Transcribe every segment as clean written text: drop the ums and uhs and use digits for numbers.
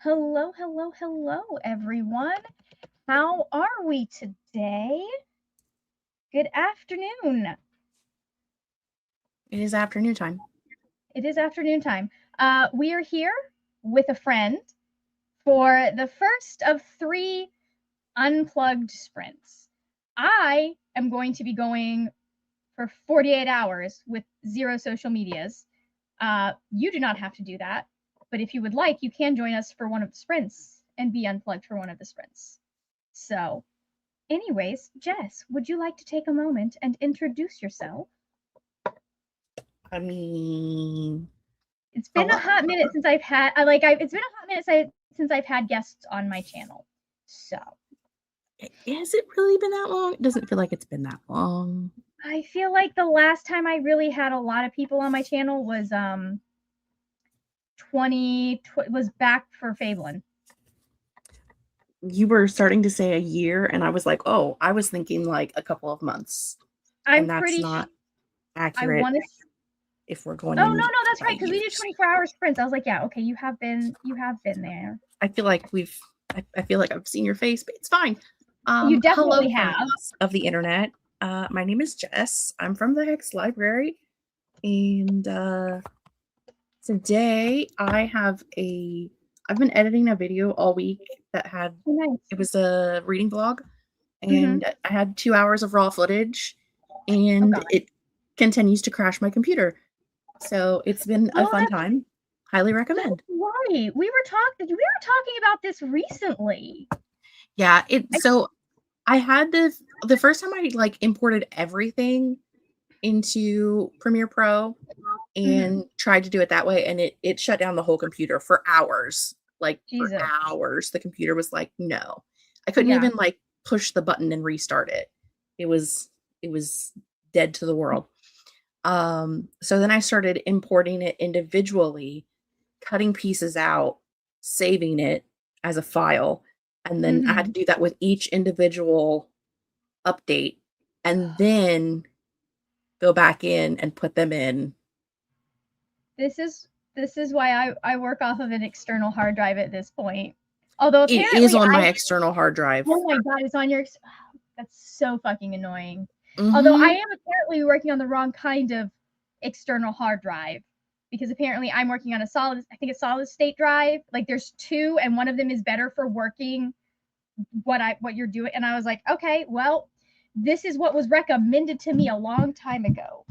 Hello, hello, hello, everyone. How are we today? Good afternoon. It is afternoon time. It is afternoon time. We are here with a friend for the first of 3 unplugged sprints. I am going to be going for 48 hours with 0 social medias. You do not have to do that, but if you would like, you can join us for one of the sprints and be unplugged for one of the sprints. So, anyways, Jess, would you like to take a moment and introduce yourself? I mean, It's been a hot minute since I've had it's been a hot minute since I've had guests on my channel. So, has it really been that long? It doesn't feel like it's been that long. I feel like the last time I really had a lot of people on my channel was was back for Fabelin. You were starting to say a year, and I was like, oh, I was thinking like a couple of months. I'm And that's pretty not I accurate want to if we're going Oh, no, in no, that's by right, because we do years. 24-hour sprints. I was like, yeah, okay, you have been there. I feel like I feel like I've seen your face, but it's fine. You Hello, definitely have. friends of the internet. My name is Jess. I'm from the Hex Library, and today I've been editing a video all week that had Oh, nice. it was a reading vlog, Mhm. and I had 2 hours of raw footage, Oh and god. it continues to crash my computer. So it's been a Oh, fun time. Highly that's recommend. right. We were talking about this recently. Yeah, I so I had the first time I like imported everything into Premiere Pro Mhm. and tried to do it that way, and it shut down the whole computer for hours. Like for Jesus. hours, the computer was like, no. I couldn't Yeah. even like push the button and restart it. It was it was dead to the world. So then I started importing it individually, cutting pieces out, saving it as a file, and then I had to Mhm. do that with each individual update, and then go back in and put them in. This is why I work off of an external hard drive at this point. Although It is apparently on I my external hard drive. Oh my god, it's on your that's so fucking annoying. Although I Mhm. am apparently working on the wrong kind of external hard drive because apparently I'm working on I think a solid state drive. Like there's 2 and one of them is better for working what you're doing, and I was like, "Okay, well, this is what was recommended to me a long time ago."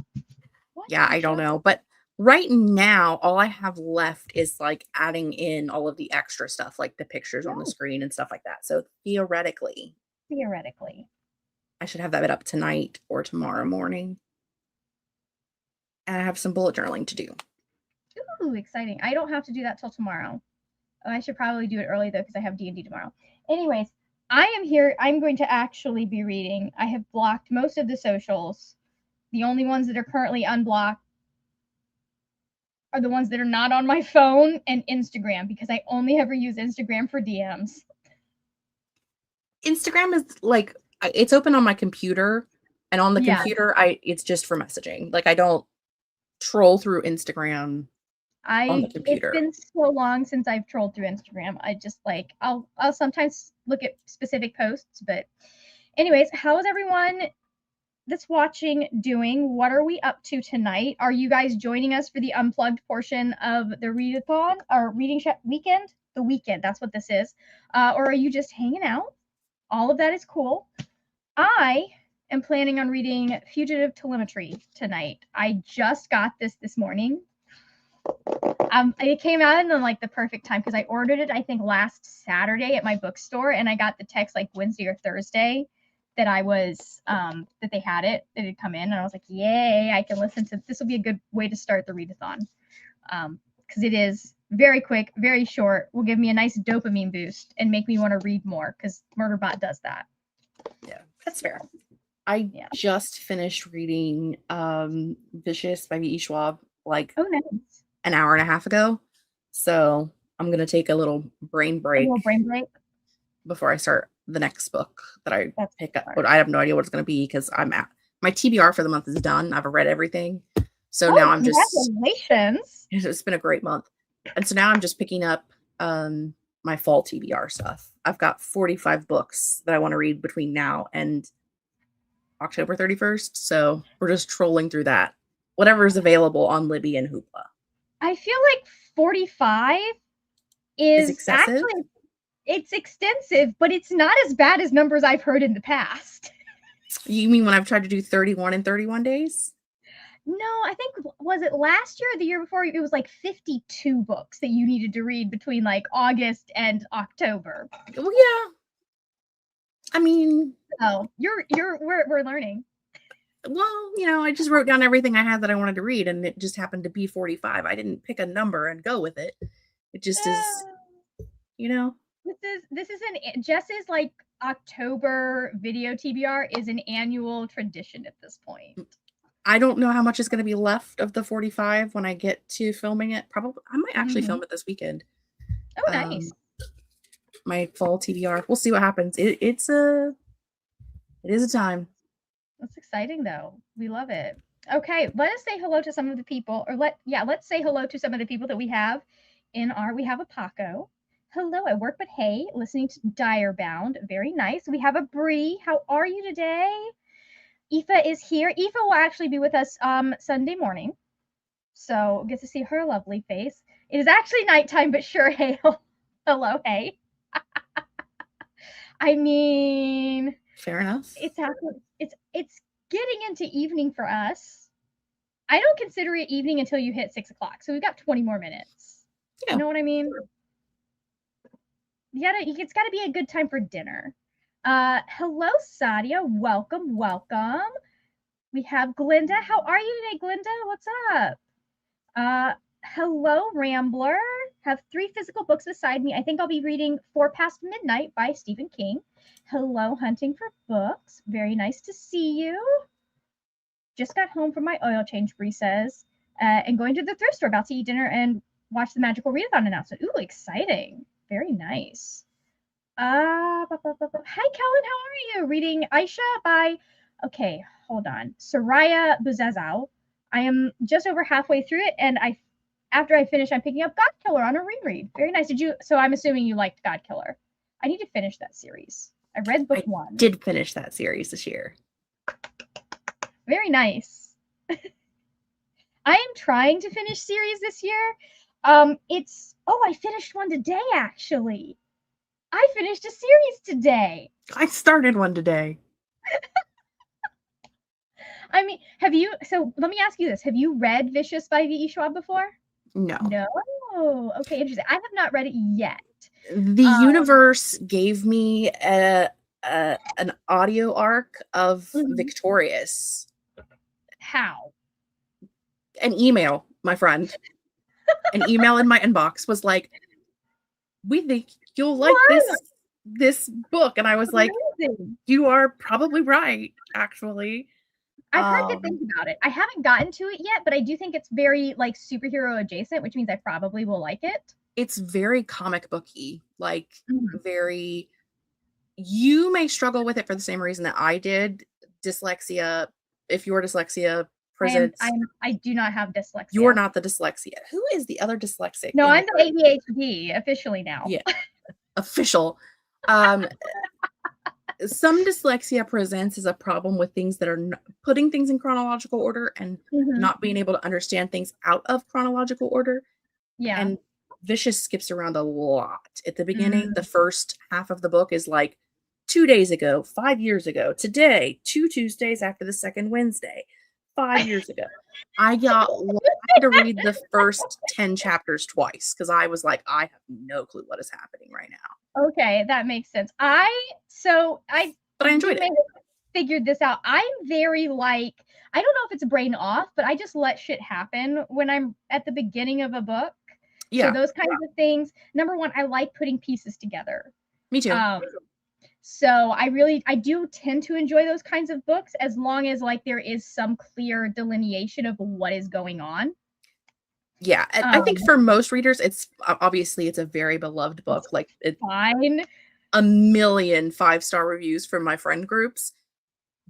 What Yeah, I don't just know, but right now, all I have left is, like, adding in all of the extra stuff, like the pictures on the No, screen and stuff like that, so theoretically, theoretically. I should have that up tonight or tomorrow morning, and I have some bullet journaling to do. Ooh, exciting. I don't have to do that till tomorrow. Oh, I should probably do it early though because I have D&D tomorrow. Anyways, I am here. I'm going to actually be reading. I have blocked most of the socials. The only ones that are currently unblocked are the ones that are not on my phone and Instagram because I only ever use Instagram for DMs. Instagram is, like it's open on my computer, and on the Yeah, computer, I it's just for messaging, like, I don't troll through Instagram on the it's computer. been so long since I've trolled through Instagram. I just like I'll sometimes look at specific posts, but anyways, how is everyone that's watching doing? What are we up to tonight? Are you guys joining us for the unplugged portion of the readathon or weekend? The weekend, that's what this is. Or are you just hanging out? All of that is cool. I am planning on reading Fugitive Telemetry tonight. I just got this morning. It came out in like the perfect time because I ordered it I think last Saturday at my bookstore, and I got the text like Wednesday or Thursday that I was that they had it, that it had come in, and I was like, yay! I can listen to this. Will be a good way to start the readathon because it is very quick, very short. Will give me a nice dopamine boost and make me want to read more because Murderbot does that. Yeah, that's fair. I Yeah. just finished reading, Vicious by V.E. Schwab, like, Oh, nice. an hour and a half ago, so I'm gonna take a little brain A little break brain break. before I start the next book that I That's pick up, smart. but I have no idea what it's gonna be because I'm at my TBR for the month is done. I've read everything, so now Oh, I'm just congratulations! it's been a great month, and so now I'm just picking up, my fall TBR stuff. I've got 45 books that I want to read between now and October 31st. So we're just trolling through that. Whatever is available on Libby and Hoopla. I feel like 45 Is is excessive? actually, it's extensive, but it's not as bad as numbers I've heard in the past. You mean when I've tried to do 31 in 31 days? No, I think, was it last year or the year before? It was like 52 books that you needed to read between like August and October. Well, yeah. I mean, Oh, we're learning. well, you know, I just wrote down everything I had that I wanted to read, and it just happened to be 45. I didn't pick a number and go with it. It just is, you know. This is Jess's like October video TBR is an annual tradition at this point. I don't know how much is going to be left of the 45 when I get to filming it. Probably, I might actually film it this weekend. Oh, nice. My fall TBR. We'll see what happens. It is a time. That's exciting though. We love it. Okay, let us say hello to some of the people, or let's say hello to some of the people that we have we have a Paco. Hello, I work but hey, listening to Direbound. Very nice. We have a Bree. How are you today? Aoife is here. Aoife will actually be with us Sunday morning. So get to see her lovely face. It is actually nighttime, but sure, hey. Hello, hey. I mean, fair enough. It's getting into evening for us. I don't consider it evening until you hit 6 o'clock. So we've got 20 more minutes. Yeah. You know what I mean? It's got to be a good time for dinner. Hello, Sadia. Welcome. We have Glinda. How are you today, Glinda? What's up? Hello, Rambler. Have 3 physical books beside me. I think I'll be reading 4 Past Midnight by Stephen King. Hello, Hunting for Books. Very nice to see you. Just got home from my oil change, Bree says, and going to the thrift store, about to eat dinner and watch the Magical Readathon announcement. Ooh, exciting. Very nice. Hi, Kellen. How are you? Reading Aisha by, okay, hold on, Soraya Buzazao. I am just over halfway through it, and after I finish, I'm picking up God Killer on a reread. Very nice. So I'm assuming you liked God Killer. I need to finish that series. I read book 1. Did finish that series this year. Very nice. I am trying to finish series this year. I finished one today, actually. I finished a series today. I started one today. I mean, let me ask you this. Have you read Vicious by V.E. Schwab before? No. Okay, interesting. I have not read it yet. The universe gave me an audio arc of Victorious. How? An email, my friend. An email in my inbox was like, we think you'll like this book. And I was like, you are probably right, actually. I've heard good things about it. I haven't gotten to it yet, but I do think it's very like superhero adjacent, which means I probably will like it. It's very comic booky, like very, you may struggle with it for the same reason that I did. Dyslexia, if your dyslexia presents. I do not have dyslexia. You're not the dyslexia. Who is the other dyslexic? No, I'm the ADHD officially now. Yeah. Official. Some dyslexia presents as a problem with things that are putting things in chronological order and not being able to understand things out of chronological order. Yeah. And Vicious skips around a lot. At the beginning, the first half of the book is like 2 days ago, 5 years ago, today, 2 Tuesdays after the second Wednesday, 5 years ago. I had to read the first 10 chapters twice because I was like, I have no clue what is happening right now. Okay, that makes sense. But I enjoyed it. Figured this out. I'm very like, I don't know if it's brain off, but I just let shit happen when I'm at the beginning of a book. Yeah. So those kinds of things. Number one, I like putting pieces together. Me too. So I do tend to enjoy those kinds of books as long as like there is some clear delineation of what is going on. Yeah, I think for most readers, it's obviously it's a very beloved book. Like it's fine. A million 5-star reviews from my friend groups,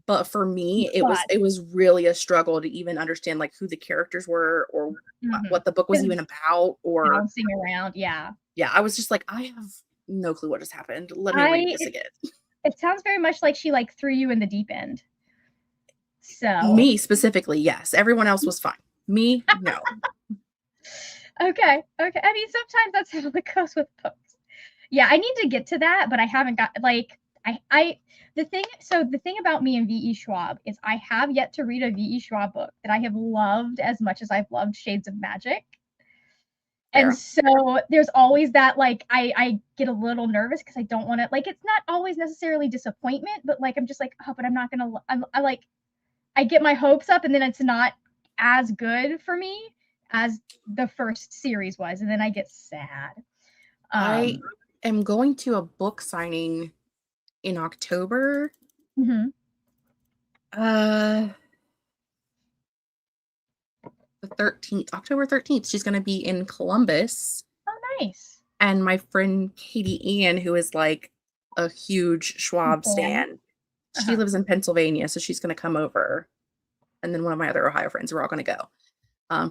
But for me, But it was really a struggle to even understand like who the characters were or mhm, what the book was it's even about or bouncing around, yeah. yeah, I was just like, I have no clue what just happened. Let me read I this again. it sounds very much like she, like, threw you in the deep end. So, Me specifically, yes. Everyone else was fine. Me, no. okay, okay. I mean, sometimes that's how it goes with books. Yeah, I need to get to that, but I haven't got like the thing about me and V.E. Schwab is I have yet to read a V.E. Schwab book that I have loved as much as I've loved Shades of Magic. And Fair. so there's always that like I get a little nervous because I don't want to like it's not always necessarily disappointment, but like I'm just like, oh, but I'm not gonna I like I get my hopes up and then it's not as good for me as the first series was, and then I get sad. I Um, am going to a book signing in October. mhm. Uh the 13th, October 13th. She's going to be in Columbus. Oh, nice. And my friend Katie Ann, who is like a huge Schwab Fan. stan, she Uh-huh. lives in Pennsylvania, so she's going to come over. And then one of my other Ohio friends, we're all going to go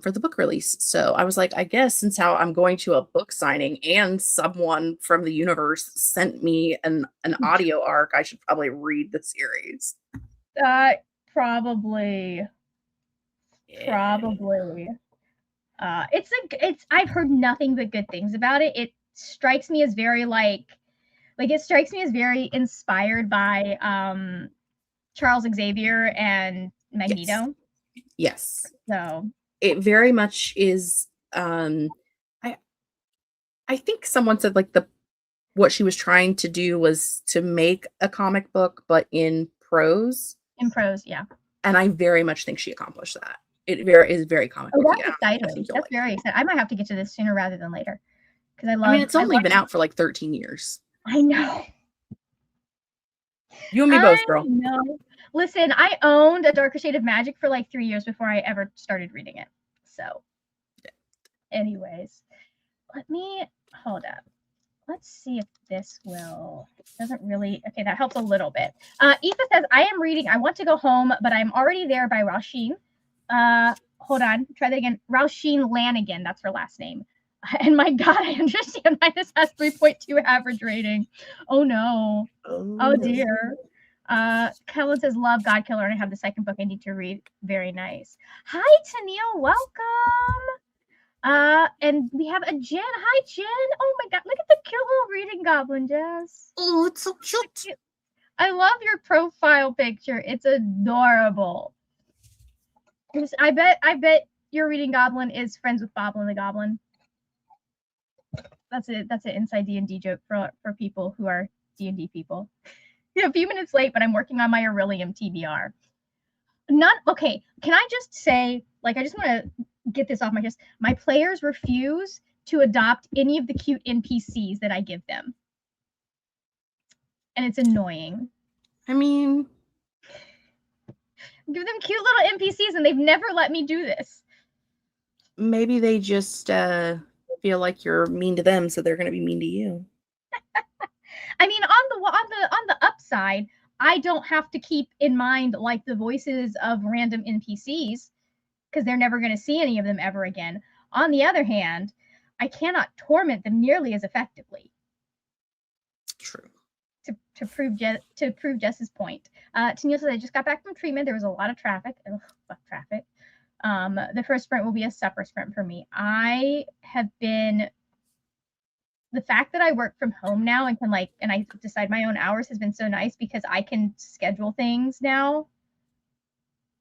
for the book release. So I was like, I guess since how I'm going to a book signing and someone from the universe sent me an audio arc, I should probably read the series. Uh, probably, Yeah. probably. It's I've heard nothing but good things about it. It strikes me as very like it strikes me as very inspired by Charles Xavier and Yes. Magneto. Yes. So, It very much is I I think someone said like the what she was trying to do was to make a comic book but in prose, in prose, yeah. and I very much think she accomplished that. It very is very comic Oh, booky, and that's I exciting. think you'll That's like very it. exciting. I might have to get to this sooner rather than later because I mean, it's I only love been out for like 13 years. I know. You and me I both, girl. know. Listen, I owned A Darker Shade of Magic for like 3 years before I ever started reading it. So, anyways, let me hold up. Let's see if this will doesn't really okay, that helps a little bit. Aoife says, I am reading I Want to Go Home, but I'm Already There by Rausheen. Hold on, try that again. Rausheen Lanigan, that's her last name. And my God, I understand why this has 3.2 average rating. Oh no. Oh Oh no. dear. Kellen says, love God Killer, and I have the second book I need to read. Very nice. Hi, Tennille. Welcome. And we have a Jen. Hi, Jen. Oh my God. Look at the cute little reading goblin, Jess. Oh, it's so cute. I love your profile picture. It's adorable. I bet your reading goblin is friends with Boblin the Goblin. That's it. That's an inside D&D joke for people who are D&D people. A few minutes late, but I'm working on my Aurelium TBR. Not okay. Can I just say, like, I just want to get this off my chest. My players refuse to adopt any of the cute NPCs that I give them, and it's annoying. I mean, Give them cute little NPCs, and they've never let me do this. maybe they just feel like you're mean to them, so they're going to be mean to you. I mean, on the upside, I don't have to keep in mind like the voices of random NPCs because they're never going to see any of them ever again. On the other hand, I cannot torment them nearly as effectively. True. To prove Jess's point. Tanya says, I just got back from treatment. There was a lot of traffic. Ugh, fuck traffic. The first sprint will be a supper sprint for me. I have been the fact that I work from home now and can and I decide my own hours has been so nice because I can schedule things now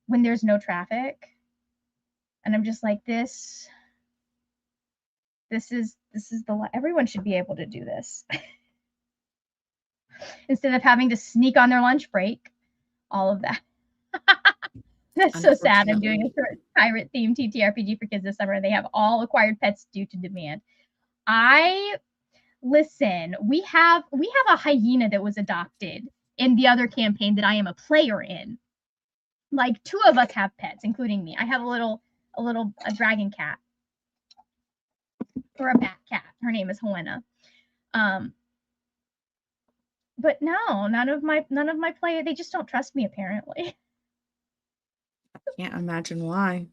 when there's no traffic. And I'm just like this is the everyone should be able to do this. Instead of having to sneak on their lunch break, all of that. That's so sad. I'm doing a pirate themed TTRPG for kids this summer, and they have all acquired pets due to demand. Listen. We have a hyena that was adopted in the other campaign that I am a player in. Like 2 of us have pets, including me. I have a dragon cat or a bat cat. Her name is Helena. but no, none of my play, they just don't trust me apparently. Can't imagine why.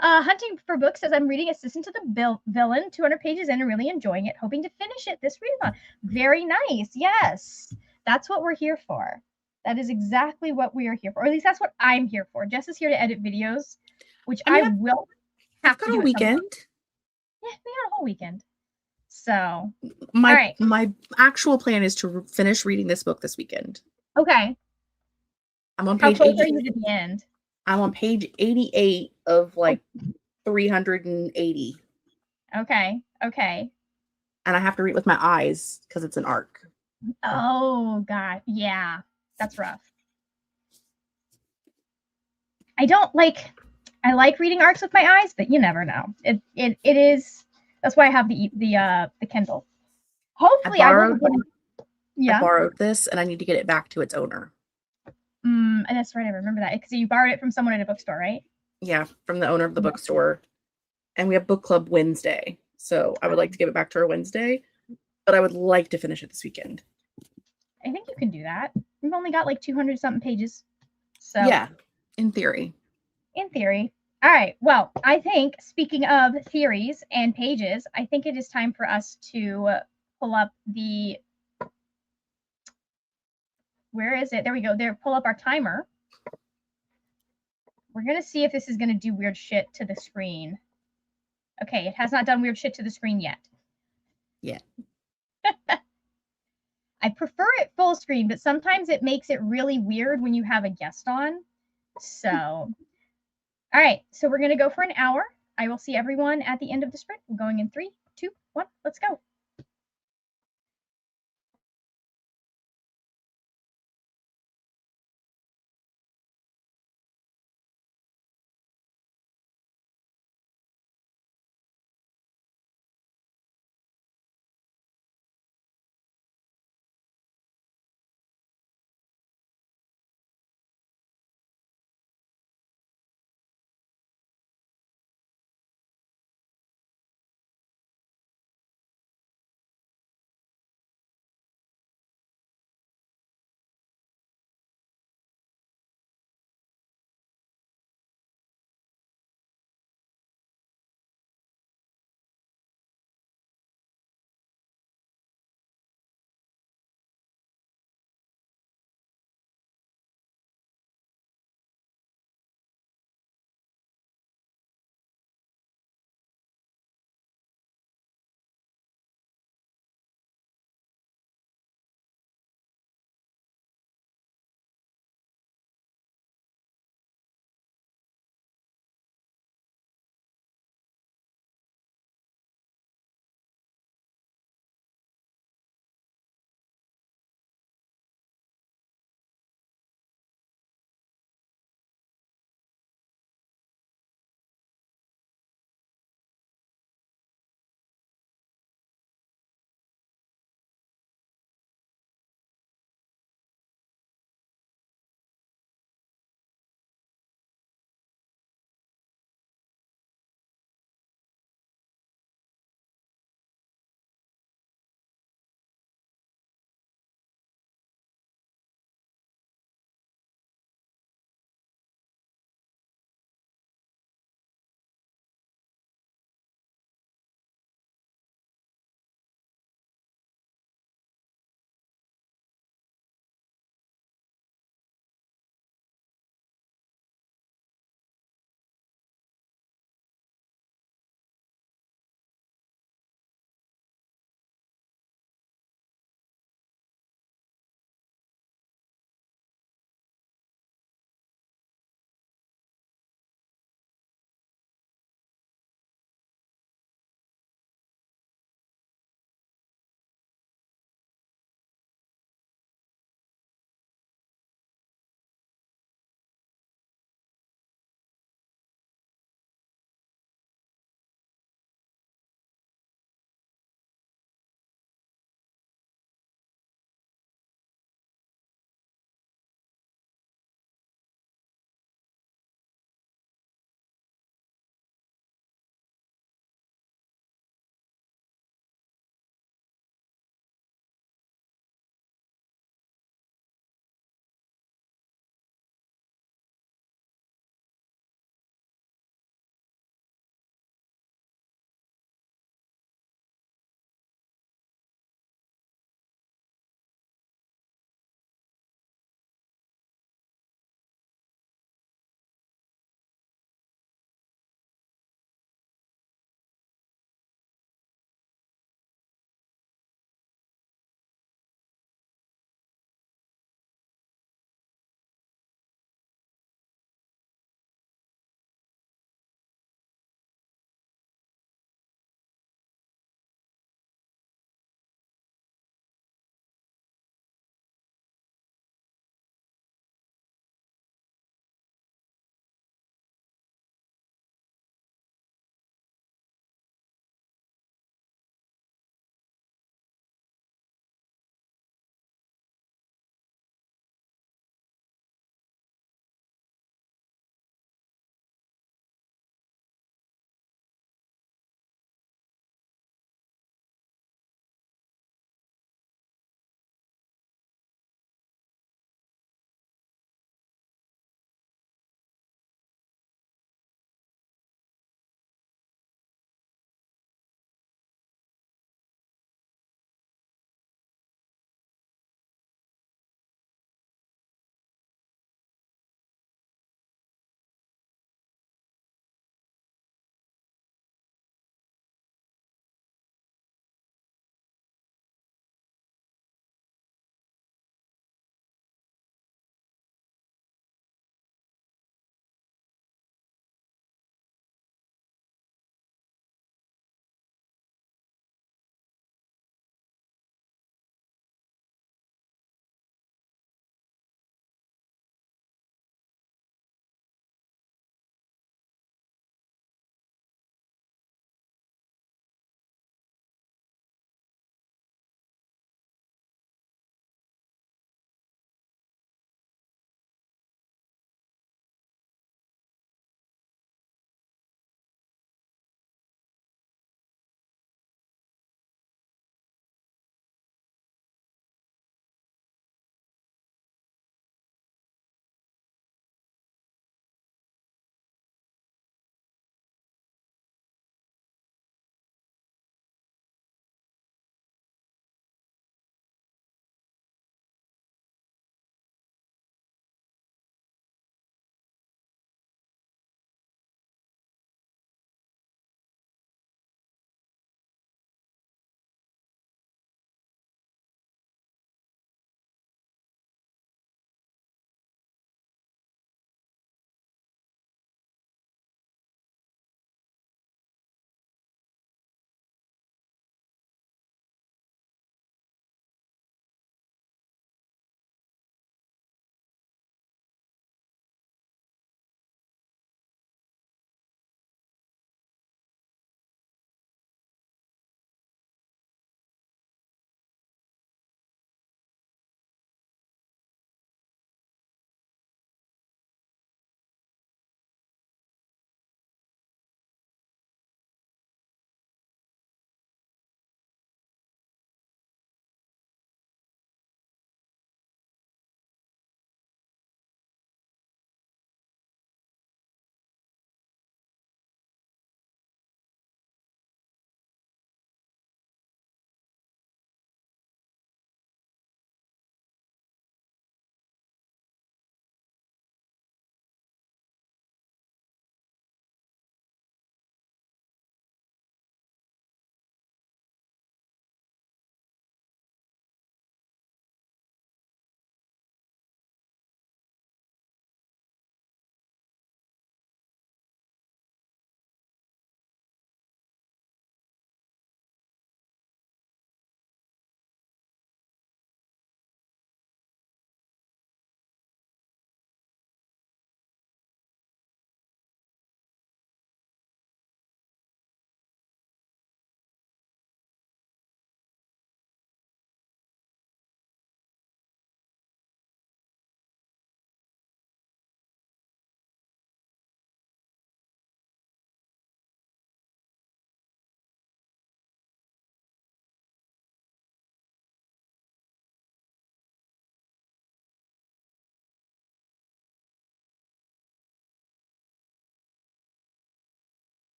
Hunting for Books says, I'm reading Assistant to the Villain, 200 pages in and really enjoying it, hoping to finish it this readathon. Very nice. Yes, that's what we're here for. That is exactly what we are here for. Or at least that's what I'm here for. Jess is here to edit videos, which I mean, I will I've have to got do a at some point. weekend. Yeah, we got a whole weekend. So, My all right. my actual plan is to finish reading this book this weekend. Okay. I'm on How page close are 80. you to the end? I'm on page 88 of like 380. Okay. Okay. And I have to read with my eyes because it's an arc. Oh, God. Yeah. That's rough. I don't like I like reading arcs with my eyes, but you never know. It is that's why I have the Kindle. Hopefully I will I yeah. borrowed this and I need to get it back to its owner. And that's right, I remember that. Because you borrowed it from someone at a bookstore, right? Yeah, from the owner of the bookstore. And we have book club Wednesday. So I would like to give it back to her Wednesday, but I would like to finish it this weekend. I think you can do that. We've only got like 200 something pages. So yeah, in theory. In theory. All right. Well, I think speaking of theories and pages, I think it is time for us to pull up the where is it? There we go. There, pull up our timer. We're going to see if this is going to do weird shit to the screen. Okay, it has not done weird shit to the screen yet. Yeah. I prefer it full screen, but sometimes it makes it really weird when you have a guest on. So, all right. So we're going to go for an hour. I will see everyone at the end of the sprint. We're going in 3, 2, 1. Let's go.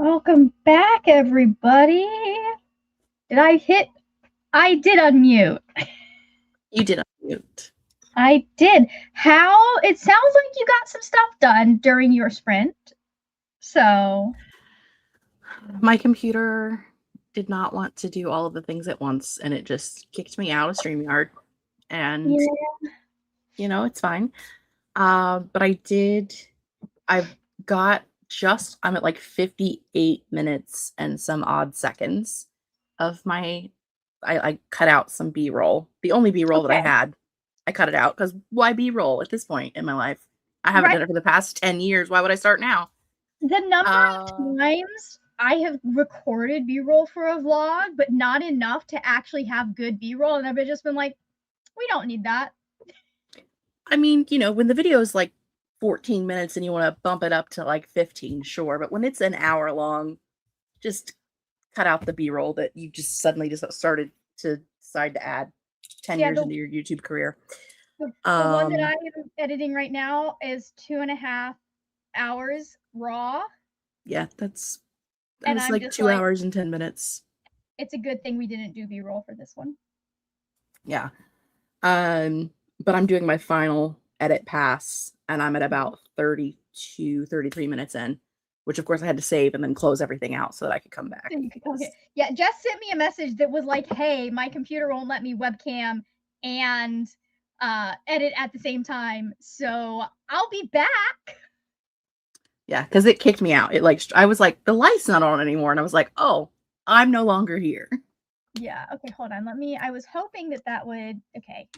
Welcome back, everybody. I did unmute. You did unmute. I did. It sounds like you got some stuff done during your sprint. So. My computer did not want to do all of the things at once, and it just kicked me out of StreamYard. And, it's fine. But I'm at like 58 minutes and some odd seconds of I cut out some B-roll. The only B-roll that I had, I cut it out because why B-roll at this point in my life? I haven't done it for the past 10 years. Why would I start now? The number of times I have recorded B-roll for a vlog, but not enough to actually have good B-roll, and I've just been like, we don't need that. I mean, when the video is like 14 minutes and you want to bump it up to like 15, sure. But when it's an hour long, just cut out the B-roll that you just suddenly just started to decide to add 10 years into your YouTube career. The one that I am editing right now is 2.5 hours raw. Yeah, that's like 2 hours and 10 minutes. It's a good thing we didn't do B-roll for this one. Yeah. But I'm doing my final edit pass and I'm at about 32, 33 minutes in, which of course I had to save and then close everything out so that I could come back. Okay. Yeah, Jess sent me a message that was like, hey, my computer won't let me webcam and edit at the same time, so I'll be back. Yeah, because it kicked me out. I was like, the light's not on anymore, and I was like, oh, I'm no longer here. Yeah. Okay. Hold on. I was hoping that would. Okay.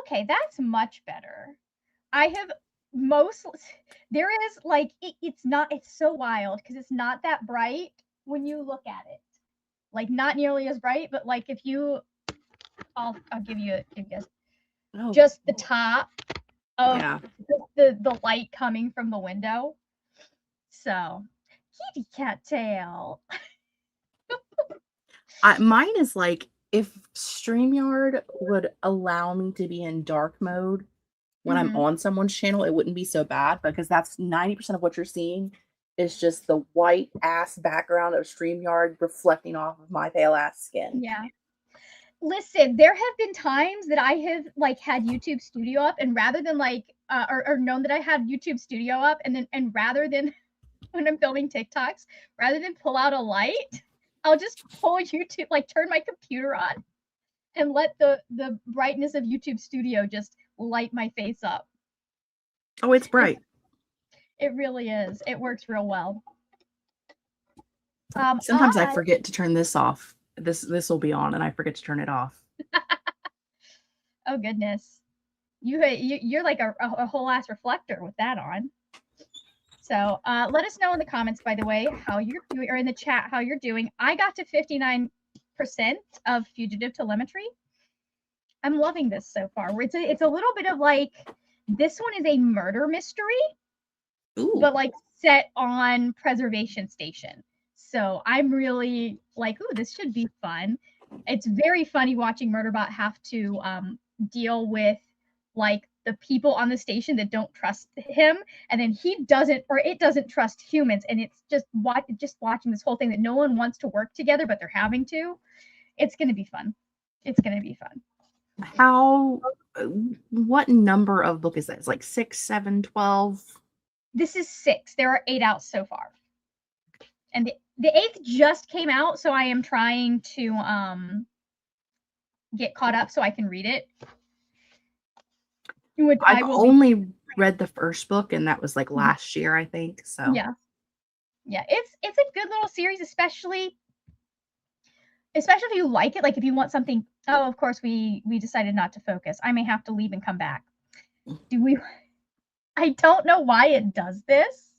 Okay, that's much better. There is like it's so wild because it's not that bright when you look at it. Like not nearly as bright, but like if you I'll give you just the top of the light coming from the window. So kitty cat tail. Mine is like if StreamYard would allow me to be in dark mode when I'm on someone's channel, it wouldn't be so bad because that's 90% of what you're seeing is just the white ass background of StreamYard reflecting off of my pale ass skin. Yeah. Listen, there have been times that I have like had YouTube Studio up, and rather than like or known that I had YouTube Studio up, and rather than when I'm filming TikToks, rather than pull out a light, I'll just pull YouTube, like turn my computer on, and let the brightness of YouTube Studio just light my face up. Oh, it's bright. It really is. It works real well. Sometimes I forget to turn this off. This will be on, and I forget to turn it off. Oh goodness, you're like a whole ass reflector with that on. So let us know in the comments, by the way, how you're doing, or in the chat how you're doing. I got to 59% of fugitive telemetry. I'm loving this so far. It's a little bit of like, this one is a murder mystery, but like set on preservation station. So I'm really like, ooh, this should be fun. It's very funny watching Murderbot have to deal with like the people on the station that don't trust him, and then it doesn't trust humans, and it's just watching this whole thing that no one wants to work together, but they're having to. It's gonna be fun. It's gonna be fun. What number of book is that? It's like 6, 7, 12? This is 6. There are 8 out so far. And the 8th just came out, so I am trying to get caught up so I can read it. I've only read the first book, and that was like last year, I think. So yeah, it's a good little series, especially if you like it. Like if you want something. Oh, of course we decided not to focus. I may have to leave and come back. I don't know why it does this.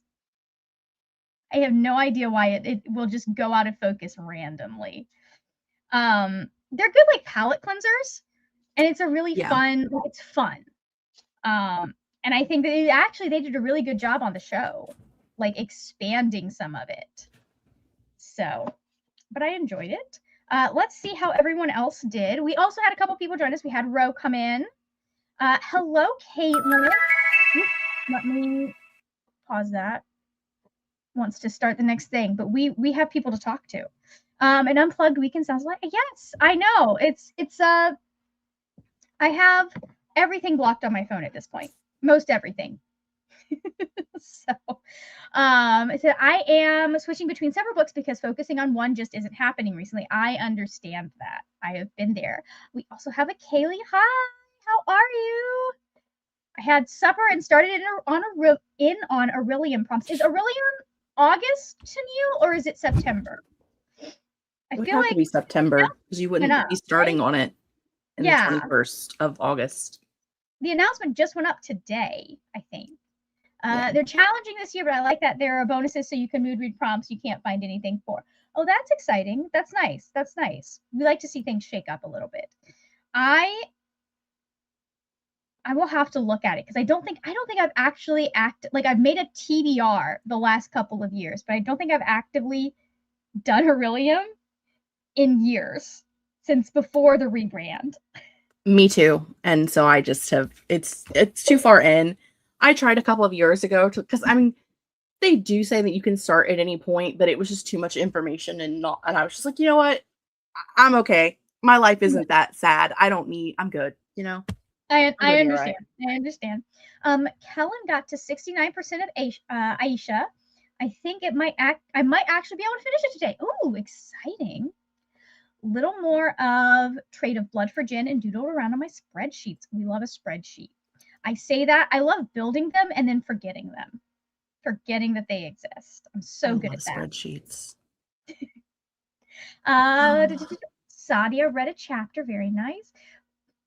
I have no idea why it will just go out of focus randomly. They're good like palette cleansers, and it's a really fun. It's fun. And I think that they did a really good job on the show, like expanding some of it. So, but I enjoyed it. Let's see how everyone else did. We also had a couple people join us. We had Ro come in. Hello, Caitlin. Oops, let me pause that. wants to start the next thing, but we have people to talk to. And Unplugged Weekend sounds like, yes, I know. It's I have everything blocked on my phone at this point. Most everything. So it said, I am switching between several books because focusing on one just isn't happening recently. I understand that. I have been there. We also have a Kaylee. Hi, how are you? I had supper and started on Aurelian prompts. Is Aurelian August to you, or is it September? I It would feel have like to be September because you wouldn't be starting right? on it in the 21st of August. The announcement just went up today, I think. Yeah. They're challenging this year, but I like that there are bonuses so you can mood read prompts you can't find anything for. Oh, that's exciting. That's nice. That's nice. We like to see things shake up a little bit. I will have to look at it because I don't think I've actually like I've made a TBR the last couple of years, but I don't think I've actively done Aurelium in years since before the rebrand. Me too. And so I just have it's too far in. I tried a couple of years ago because I mean they do say that you can start at any point, but it was just too much information and I was just like, you know what? I'm okay. My life isn't that sad. I'm good, you know? I understand. Right. I understand. Kellen got to 69% of Aisha. I think I might actually be able to finish it today. Ooh, exciting. Little more of Trade of Blood for Gin and doodle around on my spreadsheets. We love a spreadsheet. I say that. I love building them and then forgetting them. Forgetting that they exist. I'm so good at that. Spreadsheets. Sadia read a chapter. Very nice.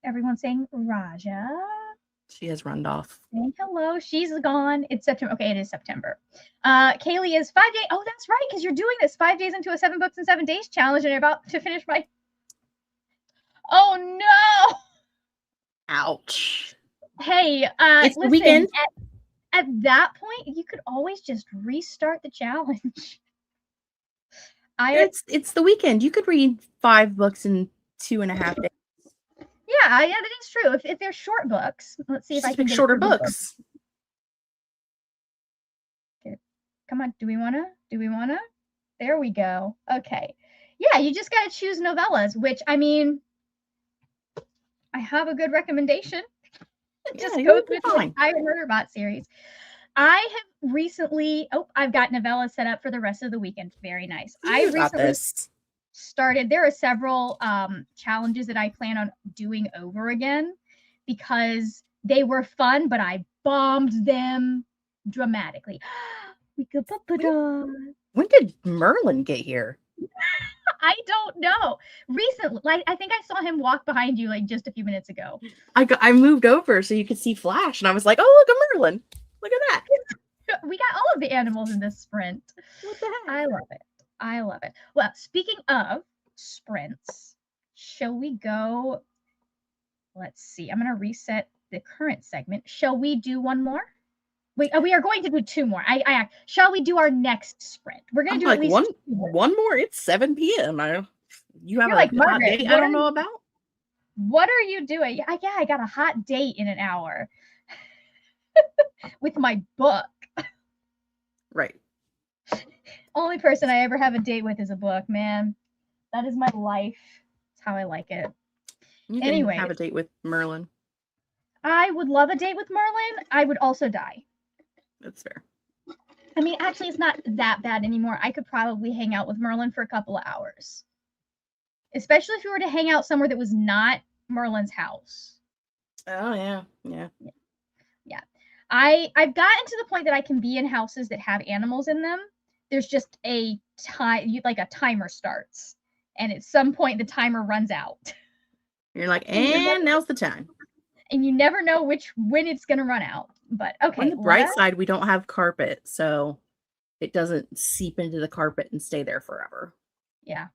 Everyone's saying Raja. She has run off. Saying hello. She's gone. It's September. Okay, it is September. Kaylee is 5 days. Oh, that's right, because you're doing this 5 days into a 7 books in 7 days challenge, and you're about to finish my. Oh no! Ouch. Hey, it's listen, the weekend. At that point, you could always just restart the challenge. It's the weekend. You could read 5 books in 2.5 days. Yeah, that is true. If they're short books, let's see if I can pick shorter books. Okay. Come on, do we wanna? There we go. Okay. Yeah, you just gotta choose novellas, which I mean, I have a good recommendation. Just go through the entire Murderbot series. I have recently, I've got novellas set up for the rest of the weekend. Very nice. I recently started, there are several challenges that I plan on doing over again because they were fun, but I bombed them dramatically. When did Merlin get here? I don't know. Recently, like I think I saw him walk behind you like just a few minutes ago. I moved over so you could see Flash, and I was like, "Oh, look, a Merlin! Look at that." We got all of the animals in this sprint. What the heck? I love it. I love it. Well, speaking of sprints, shall we go? Let's see. I'm going to reset the current segment. Shall we do one more? We are going to do 2 more. Shall we do our next sprint? We're going to do at least one more. It's 7 p.m. You have like, hot date I don't know about? What are you doing? Yeah, I got a hot date in an hour with my book. Right. Only person I ever have a date with is a book, man. That is my life. That's how I like it. You can have a date with Merlin. I would love a date with Merlin. I would also die. That's fair. I mean, actually, it's not that bad anymore. I could probably hang out with Merlin for a couple of hours. Especially if you were to hang out somewhere that was not Merlin's house. Oh, yeah. I've gotten to the point that I can be in houses that have animals in them. There's just a time, like a timer starts. And at some point, the timer runs out. You're like, and now's the time. And you never know when it's going to run out. But okay. On the bright side, we don't have carpet, so it doesn't seep into the carpet and stay there forever. Yeah.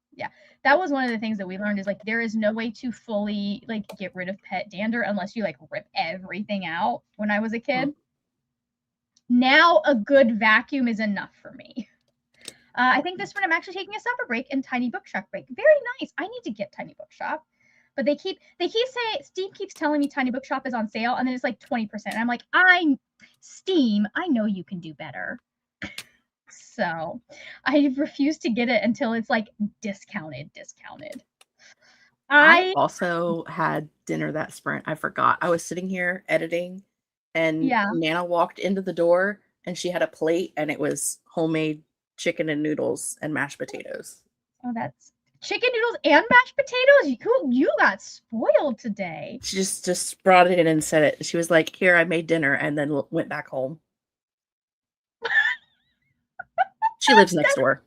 That was one of the things that we learned is like there is no way to fully like get rid of pet dander unless you like rip everything out when I was a kid. Now a good vacuum is enough for me. I think this one I'm actually taking a supper break and tiny bookshop break. Very nice. I need to get tiny bookshop. But they keep saying, Steam keeps telling me Tiny Bookshop is on sale, and then it's like 20%. And I'm like, Steam, I know you can do better. So I refuse to get it until it's like discounted. I I also had dinner that sprint. I forgot. I was sitting here editing, and Yeah. Nana walked into the door and she had a plate, and it was homemade chicken and noodles and mashed potatoes. Oh, that's chicken noodles and mashed potatoes. You got spoiled today. She just brought it in and said it. She was like, "Here, I made dinner," and then went back home. She lives next door.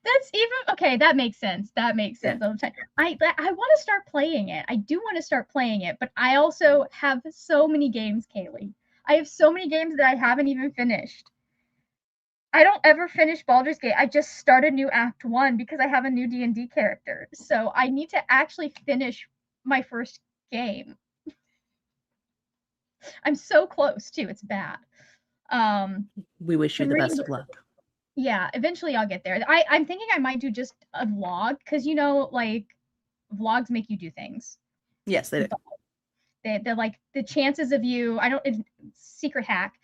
That's even okay. That makes sense. That makes Yeah. sense. I want to start playing it. I do want to start playing it, but I also have so many games, Kaylee. I have so many games that I haven't even finished. I don't ever finish Baldur's Gate. I just started new Act 1 because I have a new D&D character. So I need to actually finish my first game. I'm so close too. It's bad. We wish So you I'm the reading. best of luck. Yeah, eventually I'll get there. I'm thinking I might do just a vlog because like vlogs make you do things. Yes, they do. They're like the chances of you. I don't. It's secret hack.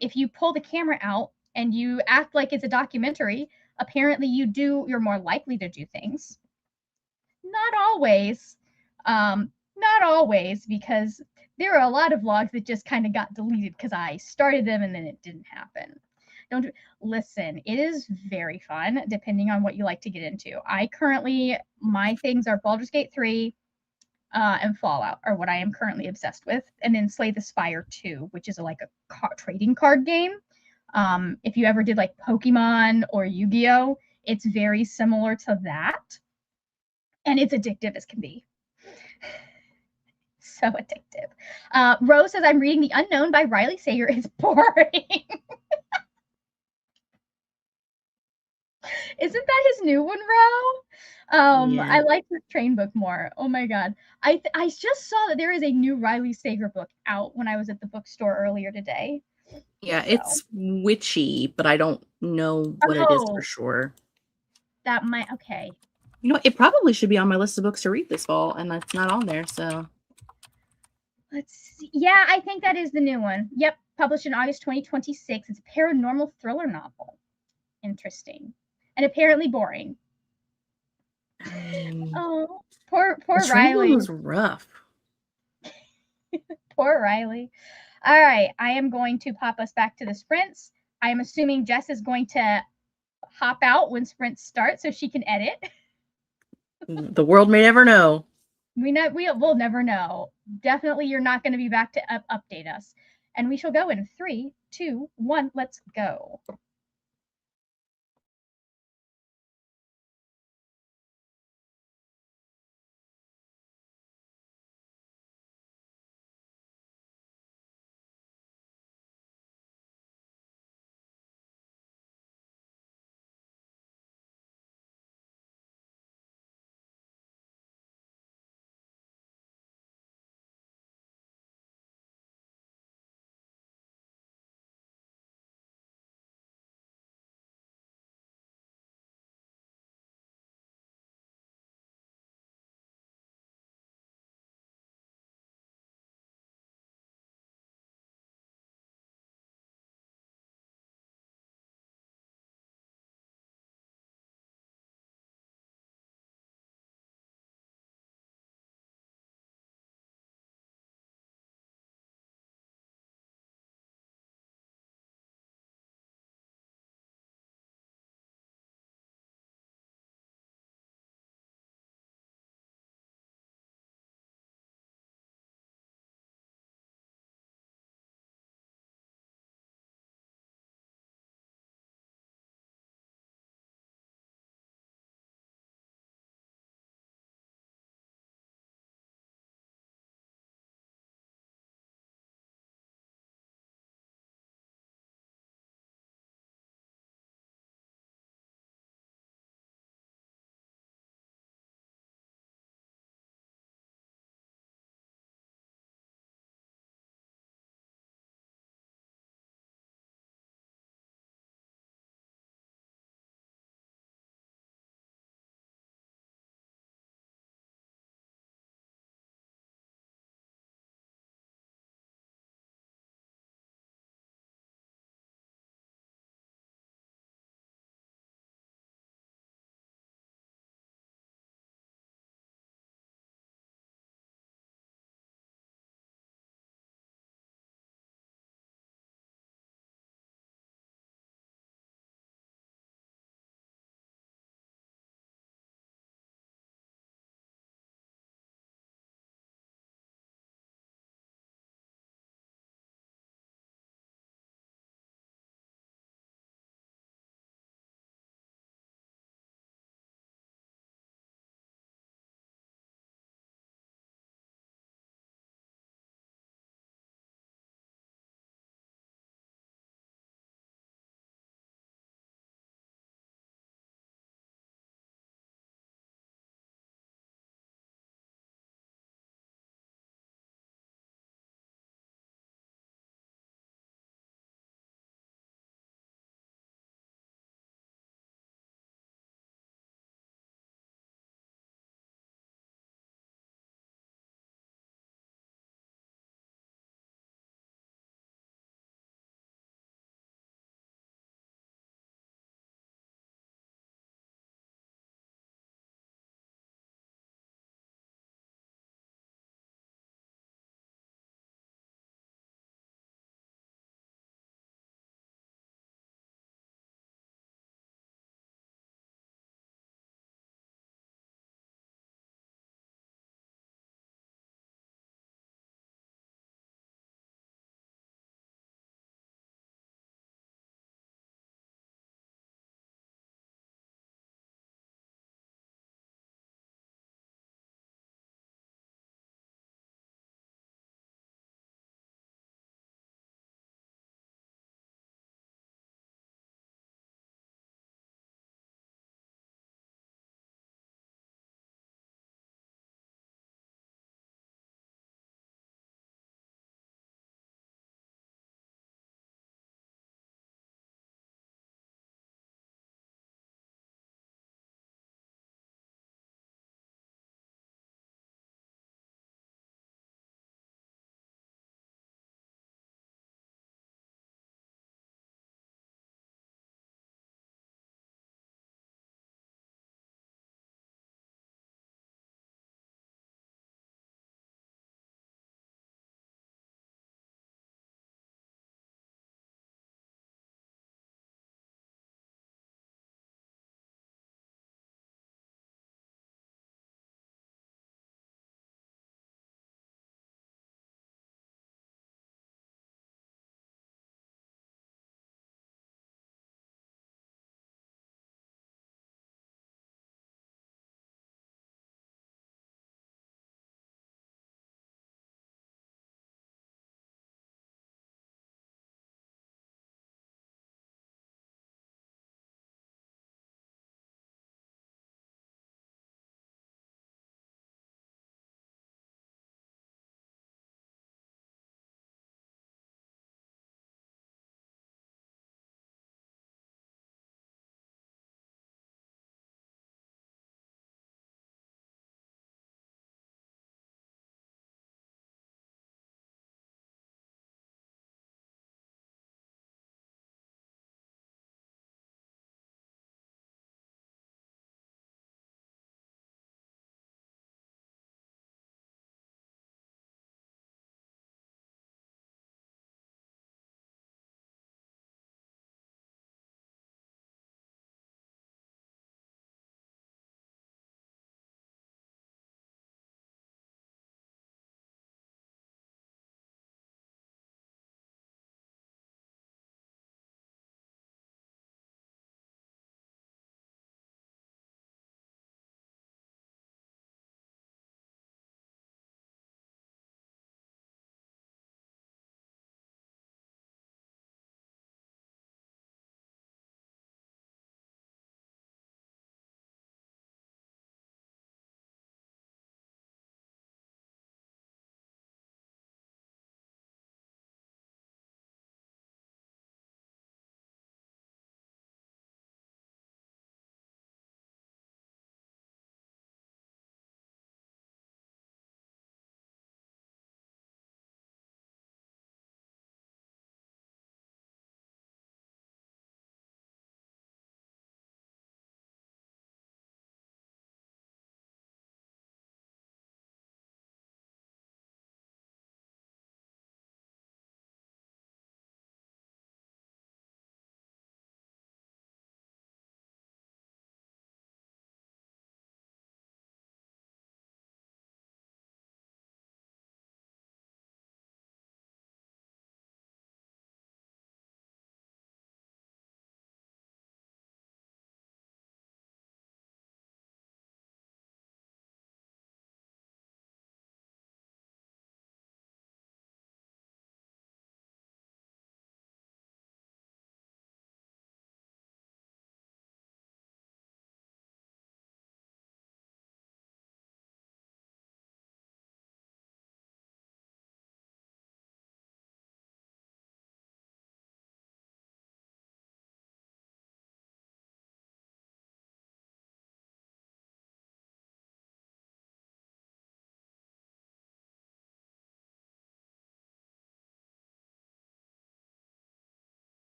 If you pull the camera out and you act like it's a documentary, apparently you're more likely to do things. Not always. Not always, because there are a lot of vlogs that just kind of got deleted because I started them and then it didn't happen. Don't listen. It is very fun, depending on what you like to get into. My things are Baldur's Gate 3 and Fallout are what I am currently obsessed with, and then Slay the Spire 2, which is like a trading card game. If you ever did like Pokemon or Yu-Gi-Oh, it's very similar to that, and it's addictive as can be. So addictive. Rose says I'm reading The Unknown by Riley Sager. It's boring. Isn't that his new one, Ro? Yeah. I like his train book more. Oh my god. I just saw that there is a new Riley Sager book out when I was at the bookstore earlier today. Yeah, So, it's witchy, but I don't know what it is for oh, sure. that might okay. You know, it probably should be on my list of books to read this fall, and it's not on there, so Let's see. Yeah, I think that is the new one. Yep, published in August 2026. It's a paranormal thriller novel. Interesting. And apparently boring. I mean, Oh, the poor train one Riley. was rough. Poor Riley. All right, I am going to pop us back to the sprints. I am assuming Jess is going to hop out when sprints start so she can edit. The world may never know. We'll never know. Definitely, you're not going to be back to update us. And we shall go in 3, 2, 1. Let's go.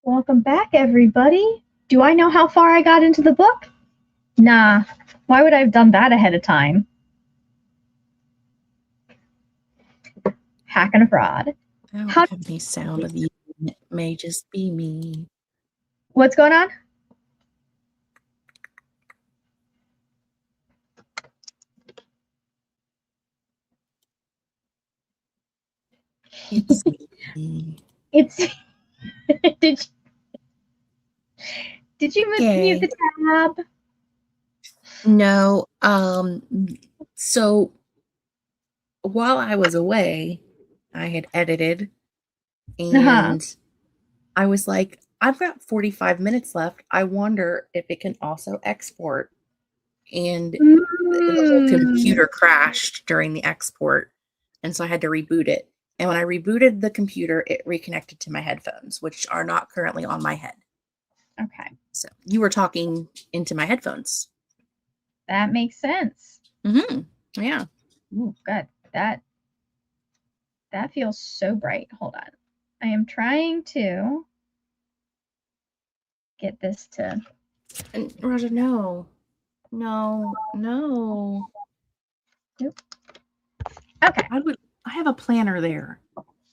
Welcome back, everybody. Do I know how far I got into the book? Nah. Why would I have done that ahead of time? Hack and a fraud. I don't How- have any sound of you. It may just be me. What's going on? It's me. It's did you mute the tab? No. So while I was away, I had edited and I was like, I've got 45 minutes left. I wonder if it can also export. And the whole computer crashed during the export. And so I had to reboot it. And when I rebooted the computer, it reconnected to my headphones, which are not currently on my head. Okay. So you were talking into my headphones. That makes sense. Yeah. Ooh, good. That feels so bright. Hold on. I am trying to get this to. And Roger, no. Nope. Okay. I have a planner there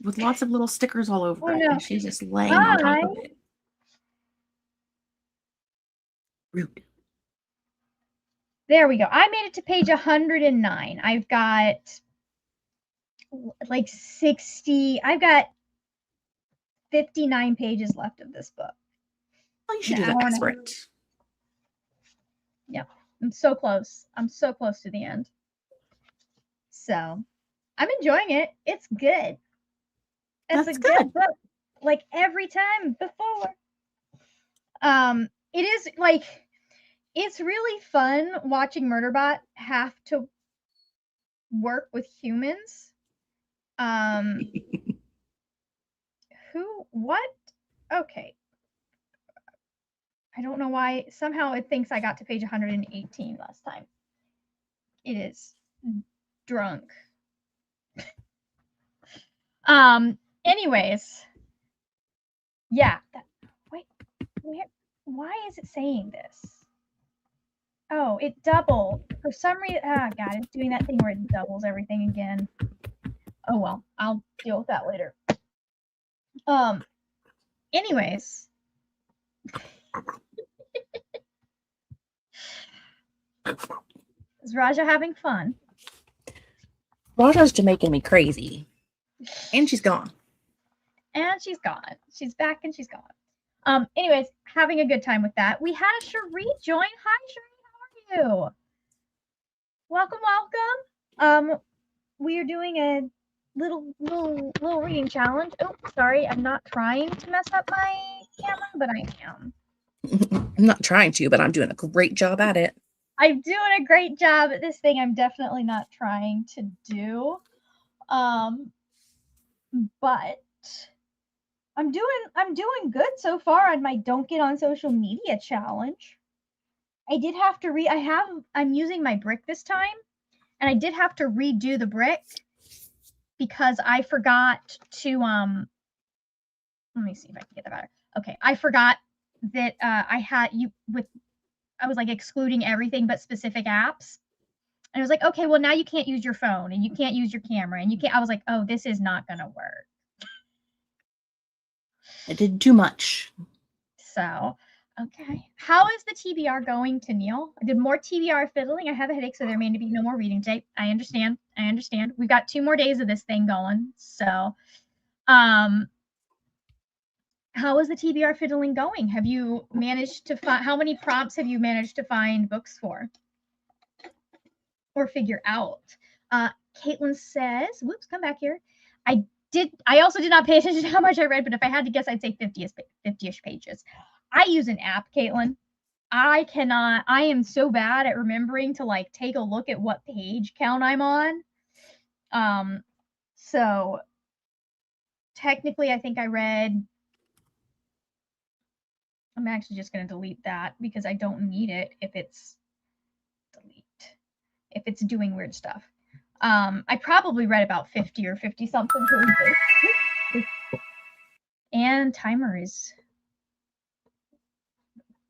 with lots of little stickers all over it, and she's just laying on top of it. Rude. There we go. I made it to page 109. I've got like 60. I've got 59 pages left of this book. Well, you should do that sprint. Yeah, I'm so close. I'm so close to the end. So I'm enjoying it. It's good. It's a good book. Like every time before. It is like, it's really fun watching Murderbot have to work with humans. What? Okay. I don't know why. Somehow it thinks I got to page 118 last time. It is drunk. Anyways. Yeah. Wait. Why is it saying this? Oh, it doubled. For some reason, God, it's doing that thing where it doubles everything again. Oh well, I'll deal with that later. Anyways. Is Raja having fun? Raja's just making me crazy. And she's gone. And she's gone. She's back and she's gone. Anyways, having a good time with that. We had a Cherie join. Hi, Cherie. How are you? Welcome. We are doing a little reading challenge. Oh, sorry. I'm not trying to mess up my camera, but I am. I'm not trying to, but I'm doing a great job at it. I'm doing a great job at this thing I'm definitely not trying to do. But I'm doing good so far on my don't get on social media challenge. I did have to I'm using my brick this time, and I did have to redo the brick because I forgot to let me see if I can get that better. Okay, I forgot that I was like excluding everything but specific apps. And I was like, okay, well now you can't use your phone and you can't use your camera and you can't. I was like, oh, this is not gonna work. I did too much. So, okay. How is the TBR going, to Neil? I did more TBR fiddling. I have a headache, so there may be no more reading today. I understand. We've got 2 more days of this thing going. So, how is the TBR fiddling going? Have you managed to find, how many prompts have you managed to find books for? Or figure out? Caitlin says, whoops, come back here. I also did not pay attention to how much I read, but if I had to guess, I'd say 50-ish pages. I use an app, Caitlin. I am so bad at remembering to like take a look at what page count I'm on. So technically I think I read, I'm actually just going to delete that because I don't need it if it's doing weird stuff. I probably read about 50 or 50 something pages. And timer is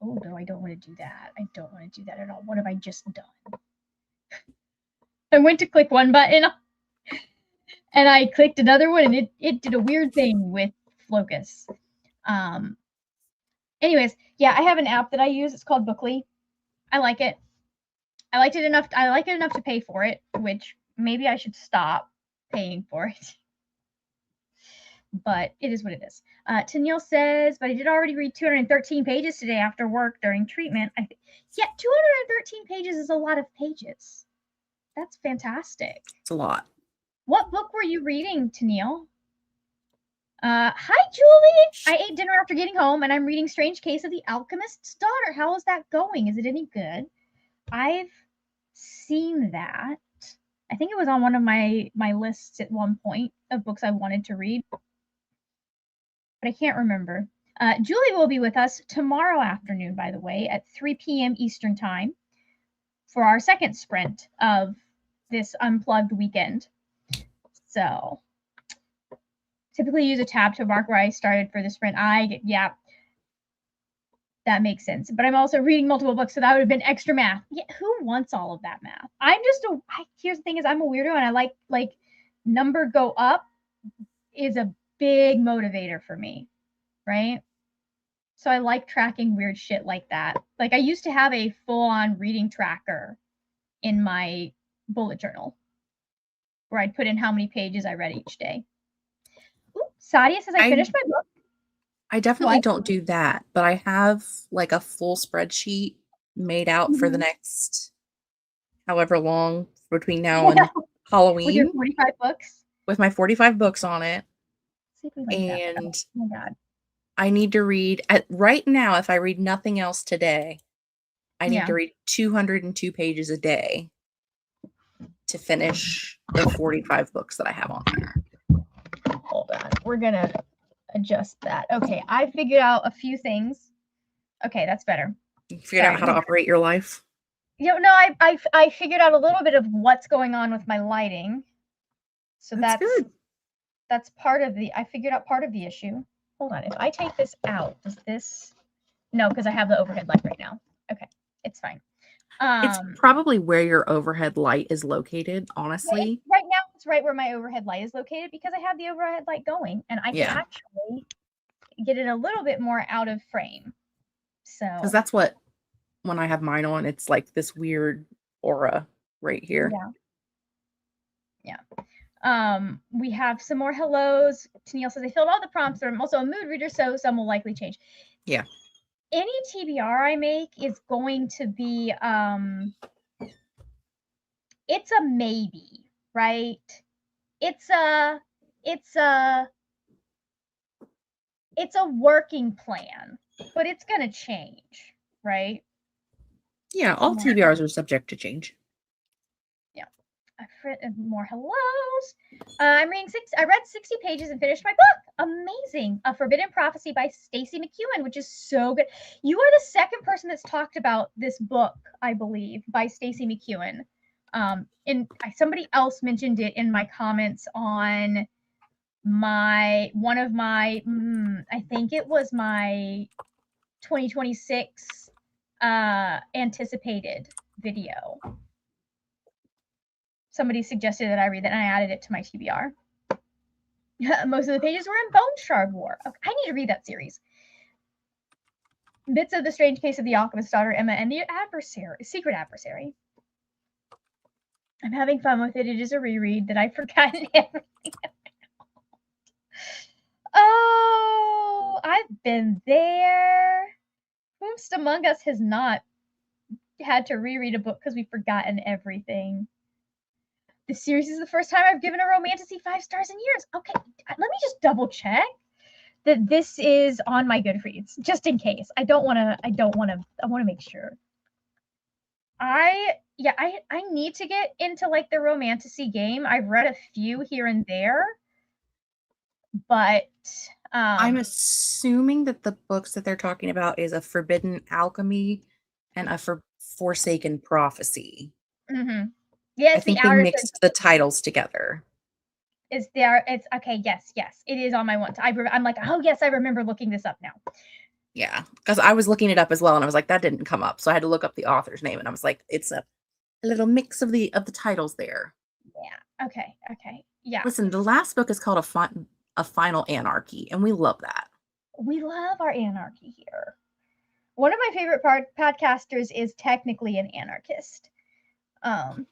Oh no, I don't want to do that. I don't want to do that at all. What have I just done? I went to click one button and I clicked another one, and it did a weird thing with Focus. Anyways, yeah, I have an app that I use. It's called Bookly. I like it. I like it enough to pay for it, which maybe I should stop paying for it. But it is what it is. Tennille says, but I did already read 213 pages today after work during treatment. Yeah, 213 pages is a lot of pages. That's fantastic. It's a lot. What book were you reading, Tennille? Hi, Julie. I ate dinner after getting home, and I'm reading Strange Case of the Alchemist's Daughter. How is that going? Is it any good? I've seen that. I think it was on one of my lists at one point of books I wanted to read, but I can't remember. Julie will be with us tomorrow afternoon, by the way, at 3 p.m. Eastern Time for our second sprint of this Unplugged weekend. So typically use a tab to mark where I started for the sprint. Yeah, that makes sense. But I'm also reading multiple books, so that would have been extra math. Yeah, who wants all of that math? Here's the thing is I'm a weirdo, and I like number go up is a big motivator for me, right? So I like tracking weird shit like that. Like I used to have a full-on reading tracker in my bullet journal where I'd put in how many pages I read each day. Ooh, Sadia says I finished my book. I definitely don't do that, but I have like a full spreadsheet made out for the next however long between now and Halloween. With your 45 books? With my 45 books on it. See if we like and that. Oh my God. I need to read right now, if I read nothing else today, I need to read 202 pages a day to finish the 45 books that I have on there. Hold on. We're going to adjust that. Okay, I figured out a few things. Okay, that's better. You figured out how to operate your life? No, I figured out a little bit of what's going on with my lighting. So that's good. That's part of I figured out part of the issue. Hold on. If I take this out, does this? No, because I have the overhead light right now. Okay, it's fine. It's probably where your overhead light is located, honestly. Right now, it's right where my overhead light is located because I have the overhead light going, and I can actually get it a little bit more out of frame. So, because that's what, when I have mine on, it's like this weird aura right here. Yeah. We have some more hellos. Tennille says I filled all the prompts, but I'm also a mood reader, so some will likely change. Yeah. Any TBR I make is going to be it's a maybe, right? It's a working plan, but it's gonna change, right? Yeah, all TBRs are subject to change. More hellos. I read 60 pages and finished my book. Amazing. A Forbidden Prophecy by Stacey McEwen, which is so good. You are the second person that's talked about this book, I believe, by Stacey McEwen. And somebody else mentioned it in my comments on one of my I think it was my 2026 anticipated video. Somebody suggested that I read that, and I added it to my TBR. Most of the pages were in Bone Shard War. Okay, I need to read that series. Bits of the Strange Case of the Alchemist's Daughter, Emma, and the Secret Adversary. I'm having fun with it. It is a reread that I've forgotten everything. Oh, I've been there. Whomst among us has not had to reread a book because we've forgotten everything? This series is the first time I've given a romantasy 5 stars in years. Okay, let me just double check that this is on my Goodreads, just in case. I want to make sure. I need to get into like the romantasy game. I've read a few here and there, but I'm assuming that the books that they're talking about is A Forbidden Alchemy and A Forsaken Prophecy. Mm-hmm. Yes, I think they mixed the titles together. It's okay. Yes, it is on my one. I'm like, oh yes, I remember looking this up now. Yeah, because I was looking it up as well, and I was like, that didn't come up, so I had to look up the author's name, and I was like, it's a little mix of the titles there. Yeah. Okay. Okay. Yeah. Listen, the last book is called a Final Anarchy, and we love that. We love our anarchy here. One of my favorite podcasters is technically an anarchist. Um,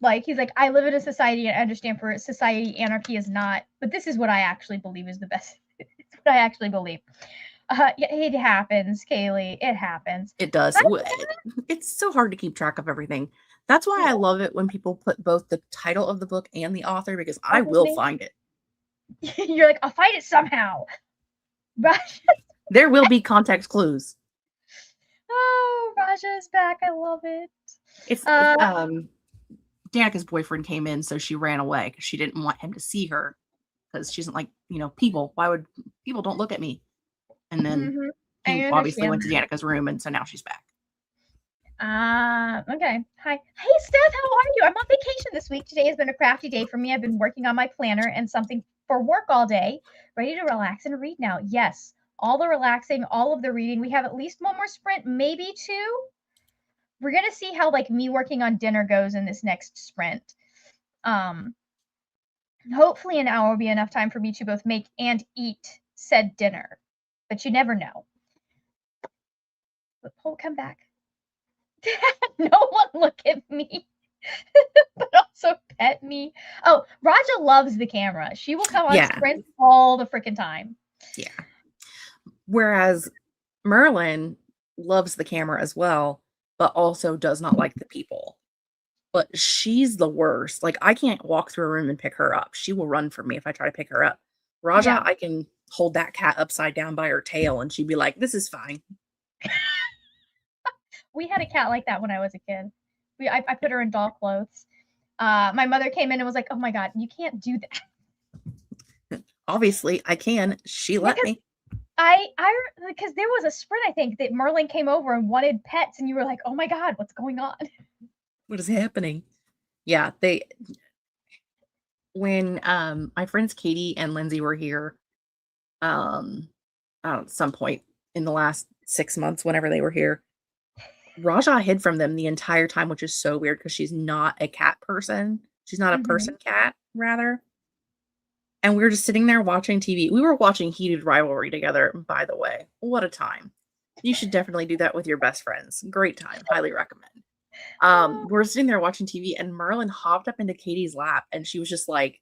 like he's like, I live in a society and I understand for society anarchy is not, but this is what I actually believe is the best. It's what I actually believe. Yeah, it happens, Kaylee. It happens. It does. It's so hard to keep track of everything. That's why I love it when people put both the title of the book and the author, because I will find it. You're like, I'll find it somehow. Raja. There will be context clues. Oh, Raja's back. I love it. It's Danica's boyfriend came in, so she ran away because she didn't want him to see her, because she's like, people. Why would people don't look at me? And then he obviously went to Danica's room, and so now she's back. Okay. Hi. Hey, Steph, how are you? I'm on vacation this week. Today has been a crafty day for me. I've been working on my planner and something for work all day, ready to relax and read now. Yes, all the relaxing, all of the reading. We have at least one more sprint, maybe two. We're going to see how like me working on dinner goes in this next sprint. Hopefully an hour will be enough time for me to both make and eat said dinner, but you never know. But Paul, come back. No one look at me. But also pet me. Oh, Raja loves the camera. She will come on sprints all the freaking time. Yeah. Whereas Merlin loves the camera as well, but also does not like the people. But she's the worst. Like, I can't walk through a room and pick her up. She will run from me if I try to pick her up. Raja, I can hold that cat upside down by her tail, and she'd be like, this is fine. We had a cat like that when I was a kid. I put her in doll clothes. My mother came in and was like, oh my God, you can't do that. Obviously, I can. She let me. Because there was a sprint, I think, that Merlin came over and wanted pets, and you were like, oh my God, what's going on? What is happening? Yeah, when my friends Katie and Lindsay were here, at some point in the last 6 months, whenever they were here, Raja hid from them the entire time, which is so weird because she's not a cat person. She's not a person cat, rather. And we were just sitting there watching TV. We were watching Heated Rivalry together, by the way. What a time. You should definitely do that with your best friends. Great time. Highly recommend. We're sitting there watching TV, and Merlin hopped up into Katie's lap, and she was just like,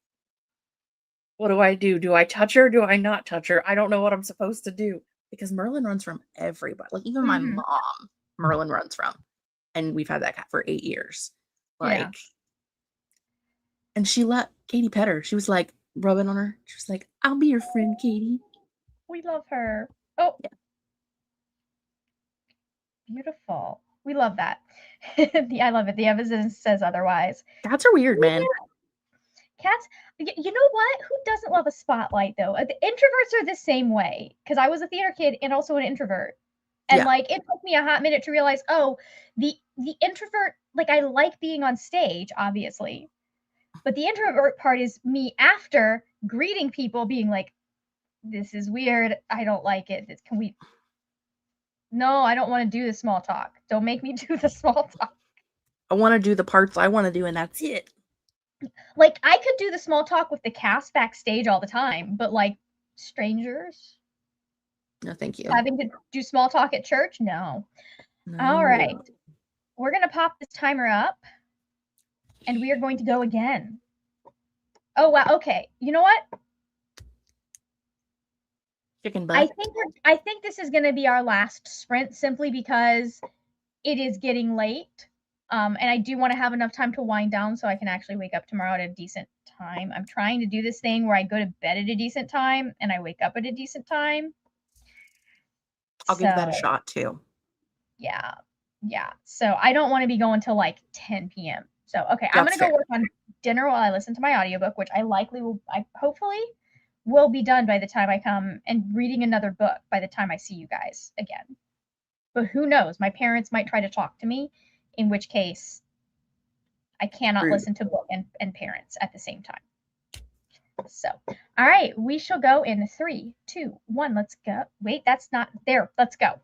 what do I do? Do I touch her? Do I not touch her? I don't know what I'm supposed to do. Because Merlin runs from everybody. Like, even my mom, Merlin runs from. And we've had that cat for 8 years. Like, and she let Katie pet her. She was like, rubbing on her. She was like, I'll be your friend, Katie. We love her. Oh. Yeah. Beautiful. We love that. I love it. The evidence says otherwise. Cats are weird, man. Cats, you know what? Who doesn't love a spotlight, though? The introverts are the same way, because I was a theater kid and also an introvert. And, like, it took me a hot minute to realize, oh, the introvert, like, I like being on stage, obviously. But the introvert part is me after greeting people being like, this is weird. I don't like it. Can we... No, I don't want to do the small talk. Don't make me do the small talk. I want to do the parts I want to do, and that's it. Like, I could do the small talk with the cast backstage all the time, but, like, strangers? No, thank you. Having to do small talk at church? No. All right. We're going to pop this timer up, and we are going to go again. Oh, wow. Okay. You know what? Chicken butt. I think this is going to be our last sprint, simply because it is getting late. And I do want to have enough time to wind down so I can actually wake up tomorrow at a decent time. I'm trying to do this thing where I go to bed at a decent time and I wake up at a decent time. I'll give that a shot too. Yeah. Yeah. So I don't want to be going till like 10 p.m. So, okay, I'm going to go work on dinner while I listen to my audiobook, which I hopefully will be done by the time I come, and reading another book by the time I see you guys again. But who knows? My parents might try to talk to me, in which case I cannot listen to book and parents at the same time. So, all right, we shall go in 3, 2, 1. Let's go. Wait, that's not there. Let's go.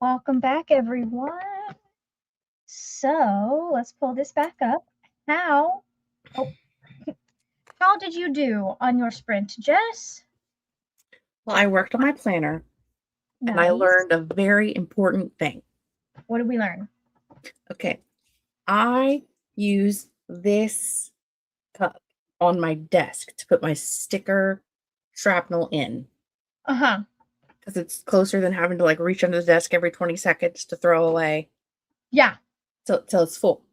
Welcome back, everyone. So let's pull this back up. How did you do on your sprint, Jess? Well, I worked on my planner and I Nice. learned a very important thing. What did we learn? Okay. I use this cup on my desk to put my sticker shrapnel in Uh-huh. because it's closer than having to like reach under the desk every 20 seconds to throw away Yeah. till it's full.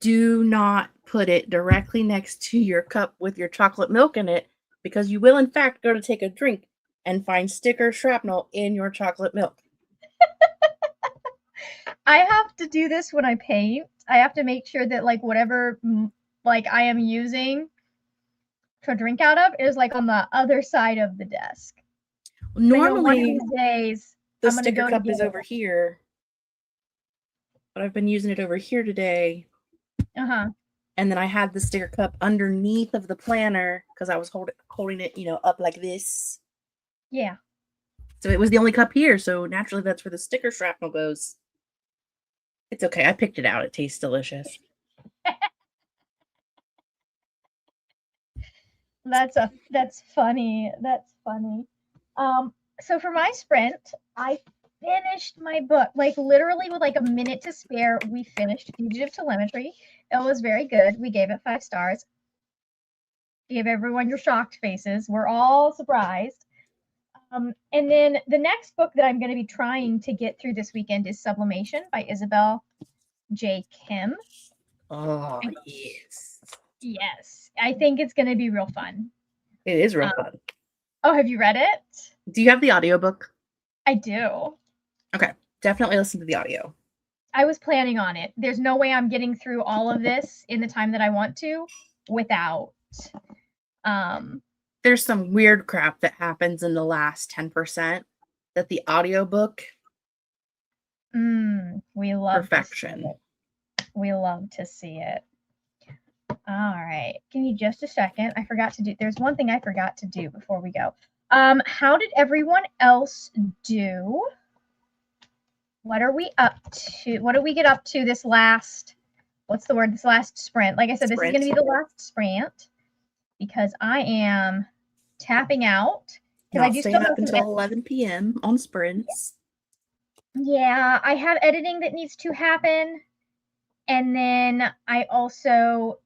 Do not put it directly next to your cup with your chocolate milk in it because you will in fact go to take a drink and find sticker shrapnel in your chocolate milk. I have to do this when I paint. I have to make sure that like whatever like I am using to drink out of is like on the other side of the desk. I know one of Normally, these days the I'm gonna sticker go to cup get is over it. here, but I've been using it over here today. Uh-huh. And then I had the sticker cup underneath of the planner because I was holding it, up like this. Yeah. So it was the only cup here. So naturally, that's where the sticker shrapnel goes. It's okay. I picked it out. It tastes delicious. That's funny. That's funny. So for my sprint, I finished my book. Like literally with like a minute to spare, we finished Fugitive Telemetry. It was very good. We gave it 5 stars. Give everyone your shocked faces. We're all surprised. And then the next book that I'm going to be trying to get through this weekend is Sublimation by Isabel J. Kim. Oh, yes. Yes, I think it's going to be real fun. It is real fun. Oh, have you read it? Do you have the audiobook? I do. Okay. Definitely listen to the audio. I was planning on it. There's no way I'm getting through all of this in the time that I want to without. There's some weird crap that happens in the last 10% that the audiobook We love perfection. to see it. We love to see it. All right. Give me just a second. There's one thing I forgot to do before we go. How did everyone else do? What are we up to? What did we get up to this last, what's the word? This last sprint. Like I said, this is going to be the last sprint because I am tapping out. Because I Not do staying still up have until 11 p.m. on sprints. Yeah, I have editing that needs to happen. And then I also,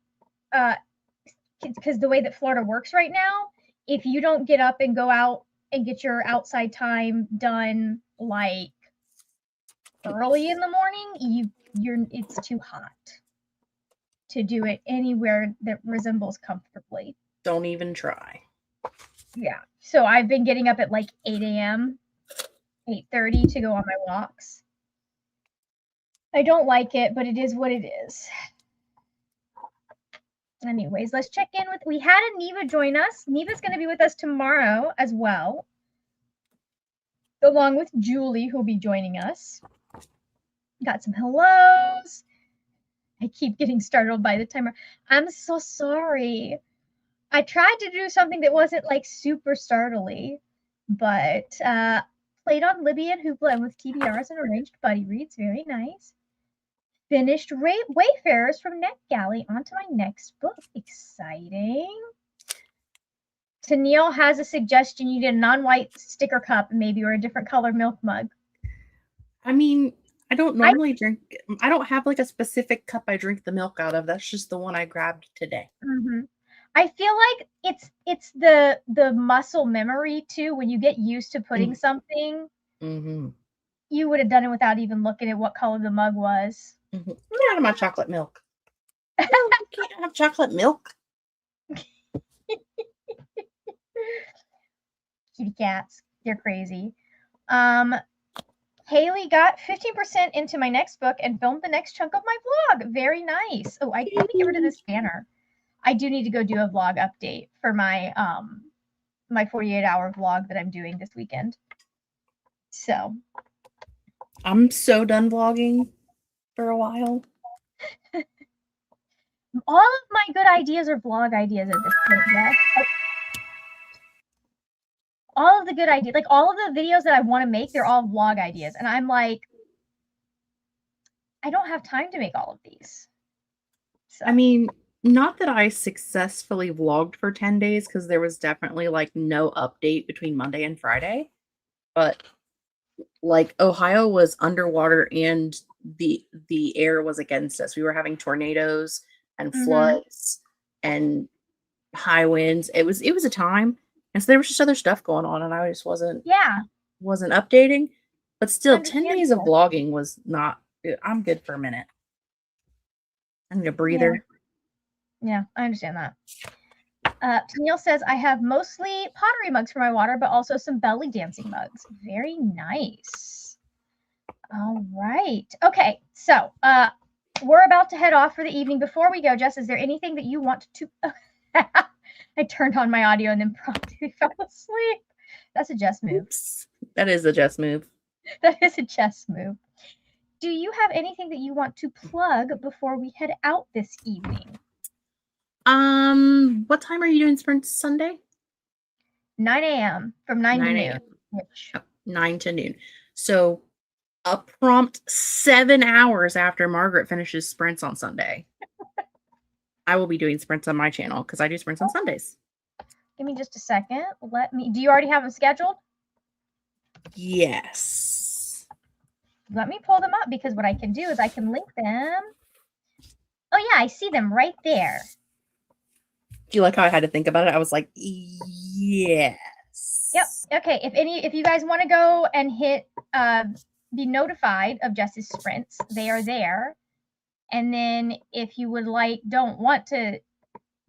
because the way that Florida works right now, if you don't get up and go out and get your outside time done like early in the morning, it's too hot to do it anywhere that resembles comfortably. Don't even try. Yeah. So I've been getting up at like 8 a.m., 8:30 to go on my walks. I don't like it, but it is what it is. Anyways, let's check in with. We had a Neva join us. Neva's going to be with us tomorrow as well, along with Julie, who'll be joining us. Got some hellos. I keep getting startled by the timer. I'm so sorry. I tried to do something that wasn't like super startly, but played on Libyan Hoopla with TBRs and arranged buddy reads. Very nice. Finished Wayfarers from NetGalley onto my next book. Exciting. Tennille has a suggestion. You need a non-white sticker cup, maybe, or a different color milk mug. I mean, I don't normally drink. I don't have like a specific cup I drink the milk out of. That's just the one I grabbed today. Mm-hmm. I feel like it's the muscle memory too. When you get used to putting something, you would have done it without even looking at what color the mug was. Get out of my chocolate milk. You can't have chocolate milk. Kitty cats, they're crazy. Haley got 15% into my next book and filmed the next chunk of my vlog. Very nice. Oh, let me get rid of this banner. I do need to go do a vlog update for my my 48-hour vlog that I'm doing this weekend. So I'm so done vlogging for a while. all of my good ideas are vlog ideas at this point, yeah. all of the good ideas, like all of the videos that I want to make, they're all vlog ideas. And I'm like, I don't have time to make all of these. So, I mean, not that I successfully vlogged for 10 days because there was definitely like no update between Monday and Friday, but like Ohio was underwater and the air was against us. We were having tornadoes and floods and high winds. It was a time. And so there was just other stuff going on and I just yeah, wasn't updating. But still 10 days of understandable. vlogging was not I'm good for a minute. I need a Yeah. breather. Yeah, I understand that. Tennille says, I have mostly pottery mugs for my water, but also some belly dancing mugs. Very nice. All right. Okay, so we're about to head off for the evening. Before we go, Jess, is there anything that you want to... I turned on my audio and then promptly fell asleep. That's a Jess move. Oops. That is a Jess move. That is a Jess move. Do you have anything that you want to plug before we head out this evening? What time are you doing Sprint Sunday? 9 a.m. from 9 to noon. 9 to noon. So a prompt 7 hours after Margaret finishes sprints on Sunday. I will be doing sprints on my channel because I do sprints on Sundays. Give me just a second. Do you already have them scheduled? Yes. Let me pull them up because what I can do is I can link them. Oh yeah, I see them right there. Do you like how I had to think about it? I was like, yes. Yep. Okay. If you guys want to go and hit be notified of Jess's sprints, they are there. And then if you don't want to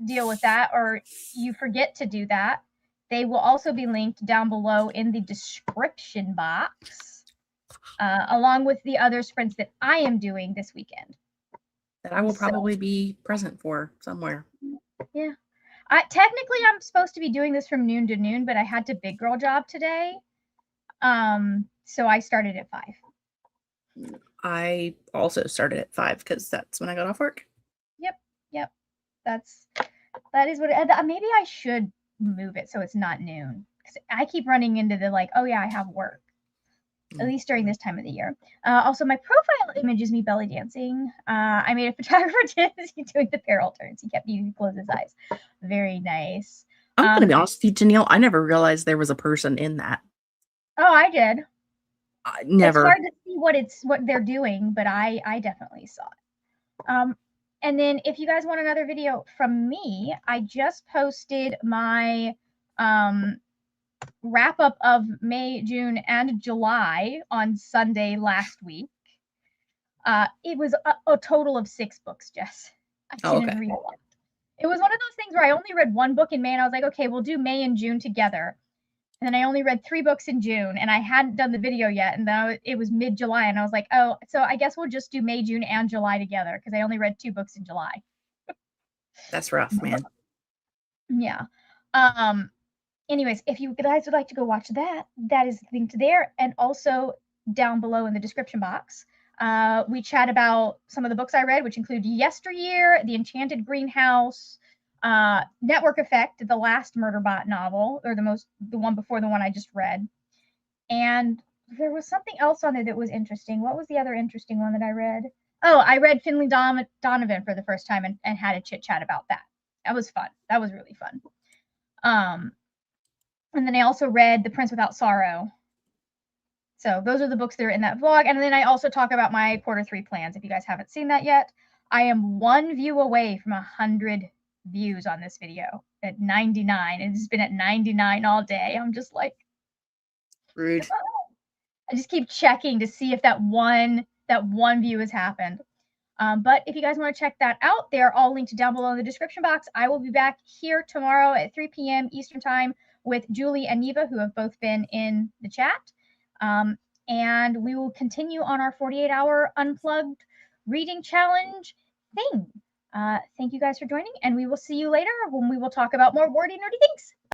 deal with that or you forget to do that, they will also be linked down below in the description box, along with the other sprints that I am doing this weekend. That I will probably be present for somewhere. Yeah. Technically, I'm supposed to be doing this from noon to noon, but I had to big girl job today. So I started at 5. I also started at 5 because that's when I got off work. Yep. That is what maybe I should move it so it's not noon because I keep running into the oh yeah, I have work. At least during this time of the year. Also, my profile image is me belly dancing. I made a photographer doing the barrel turns. He kept needing to close his eyes. Very nice. I'm going to be honest with you, Tennille. I never realized there was a person in that. Oh, I did. Never. It's hard to see what they're doing, but I definitely saw it. And then if you guys want another video from me, I just posted my wrap up of May, June, and July on Sunday last week. It was a total of 6 books, Jess. I didn't read one. It was one of those things where I only read 1 book in May, and I was like, okay, we'll do May and June together. And then I only read 3 books in June, and I hadn't done the video yet, and then it was mid-July, and I was like, oh, so I guess we'll just do May, June, and July together, because I only read 2 books in July. That's rough, man. Yeah. Anyways, if you guys would like to go watch that, that is linked there, and also down below in the description box. We chat about some of the books I read, which include Yesteryear, The Enchanted Greenhouse, Network Effect, the last Murderbot novel, or the one before the one I just read. And there was something else on there that was interesting. What was the other interesting one that I read? Oh, I read Finley Donovan for the first time and had a chit chat about that. That was fun. That was really fun. And then I also read The Prince Without Sorrow. So those are the books that are in that vlog. And then I also talk about my Q3 plans. If you guys haven't seen that yet, I am 1 view away from 100 views on this video at 99. And it's been at 99 all day. I'm just like, rude. I just keep checking to see if that one view has happened. But if you guys want to check that out, they're all linked down below in the description box. I will be back here tomorrow at 3 p.m. Eastern Time with Julie and Neva, who have both been in the chat. And we will continue on our 48-hour Unplugged reading challenge thing. Thank you guys for joining, and we will see you later when we will talk about more wordy, nerdy things.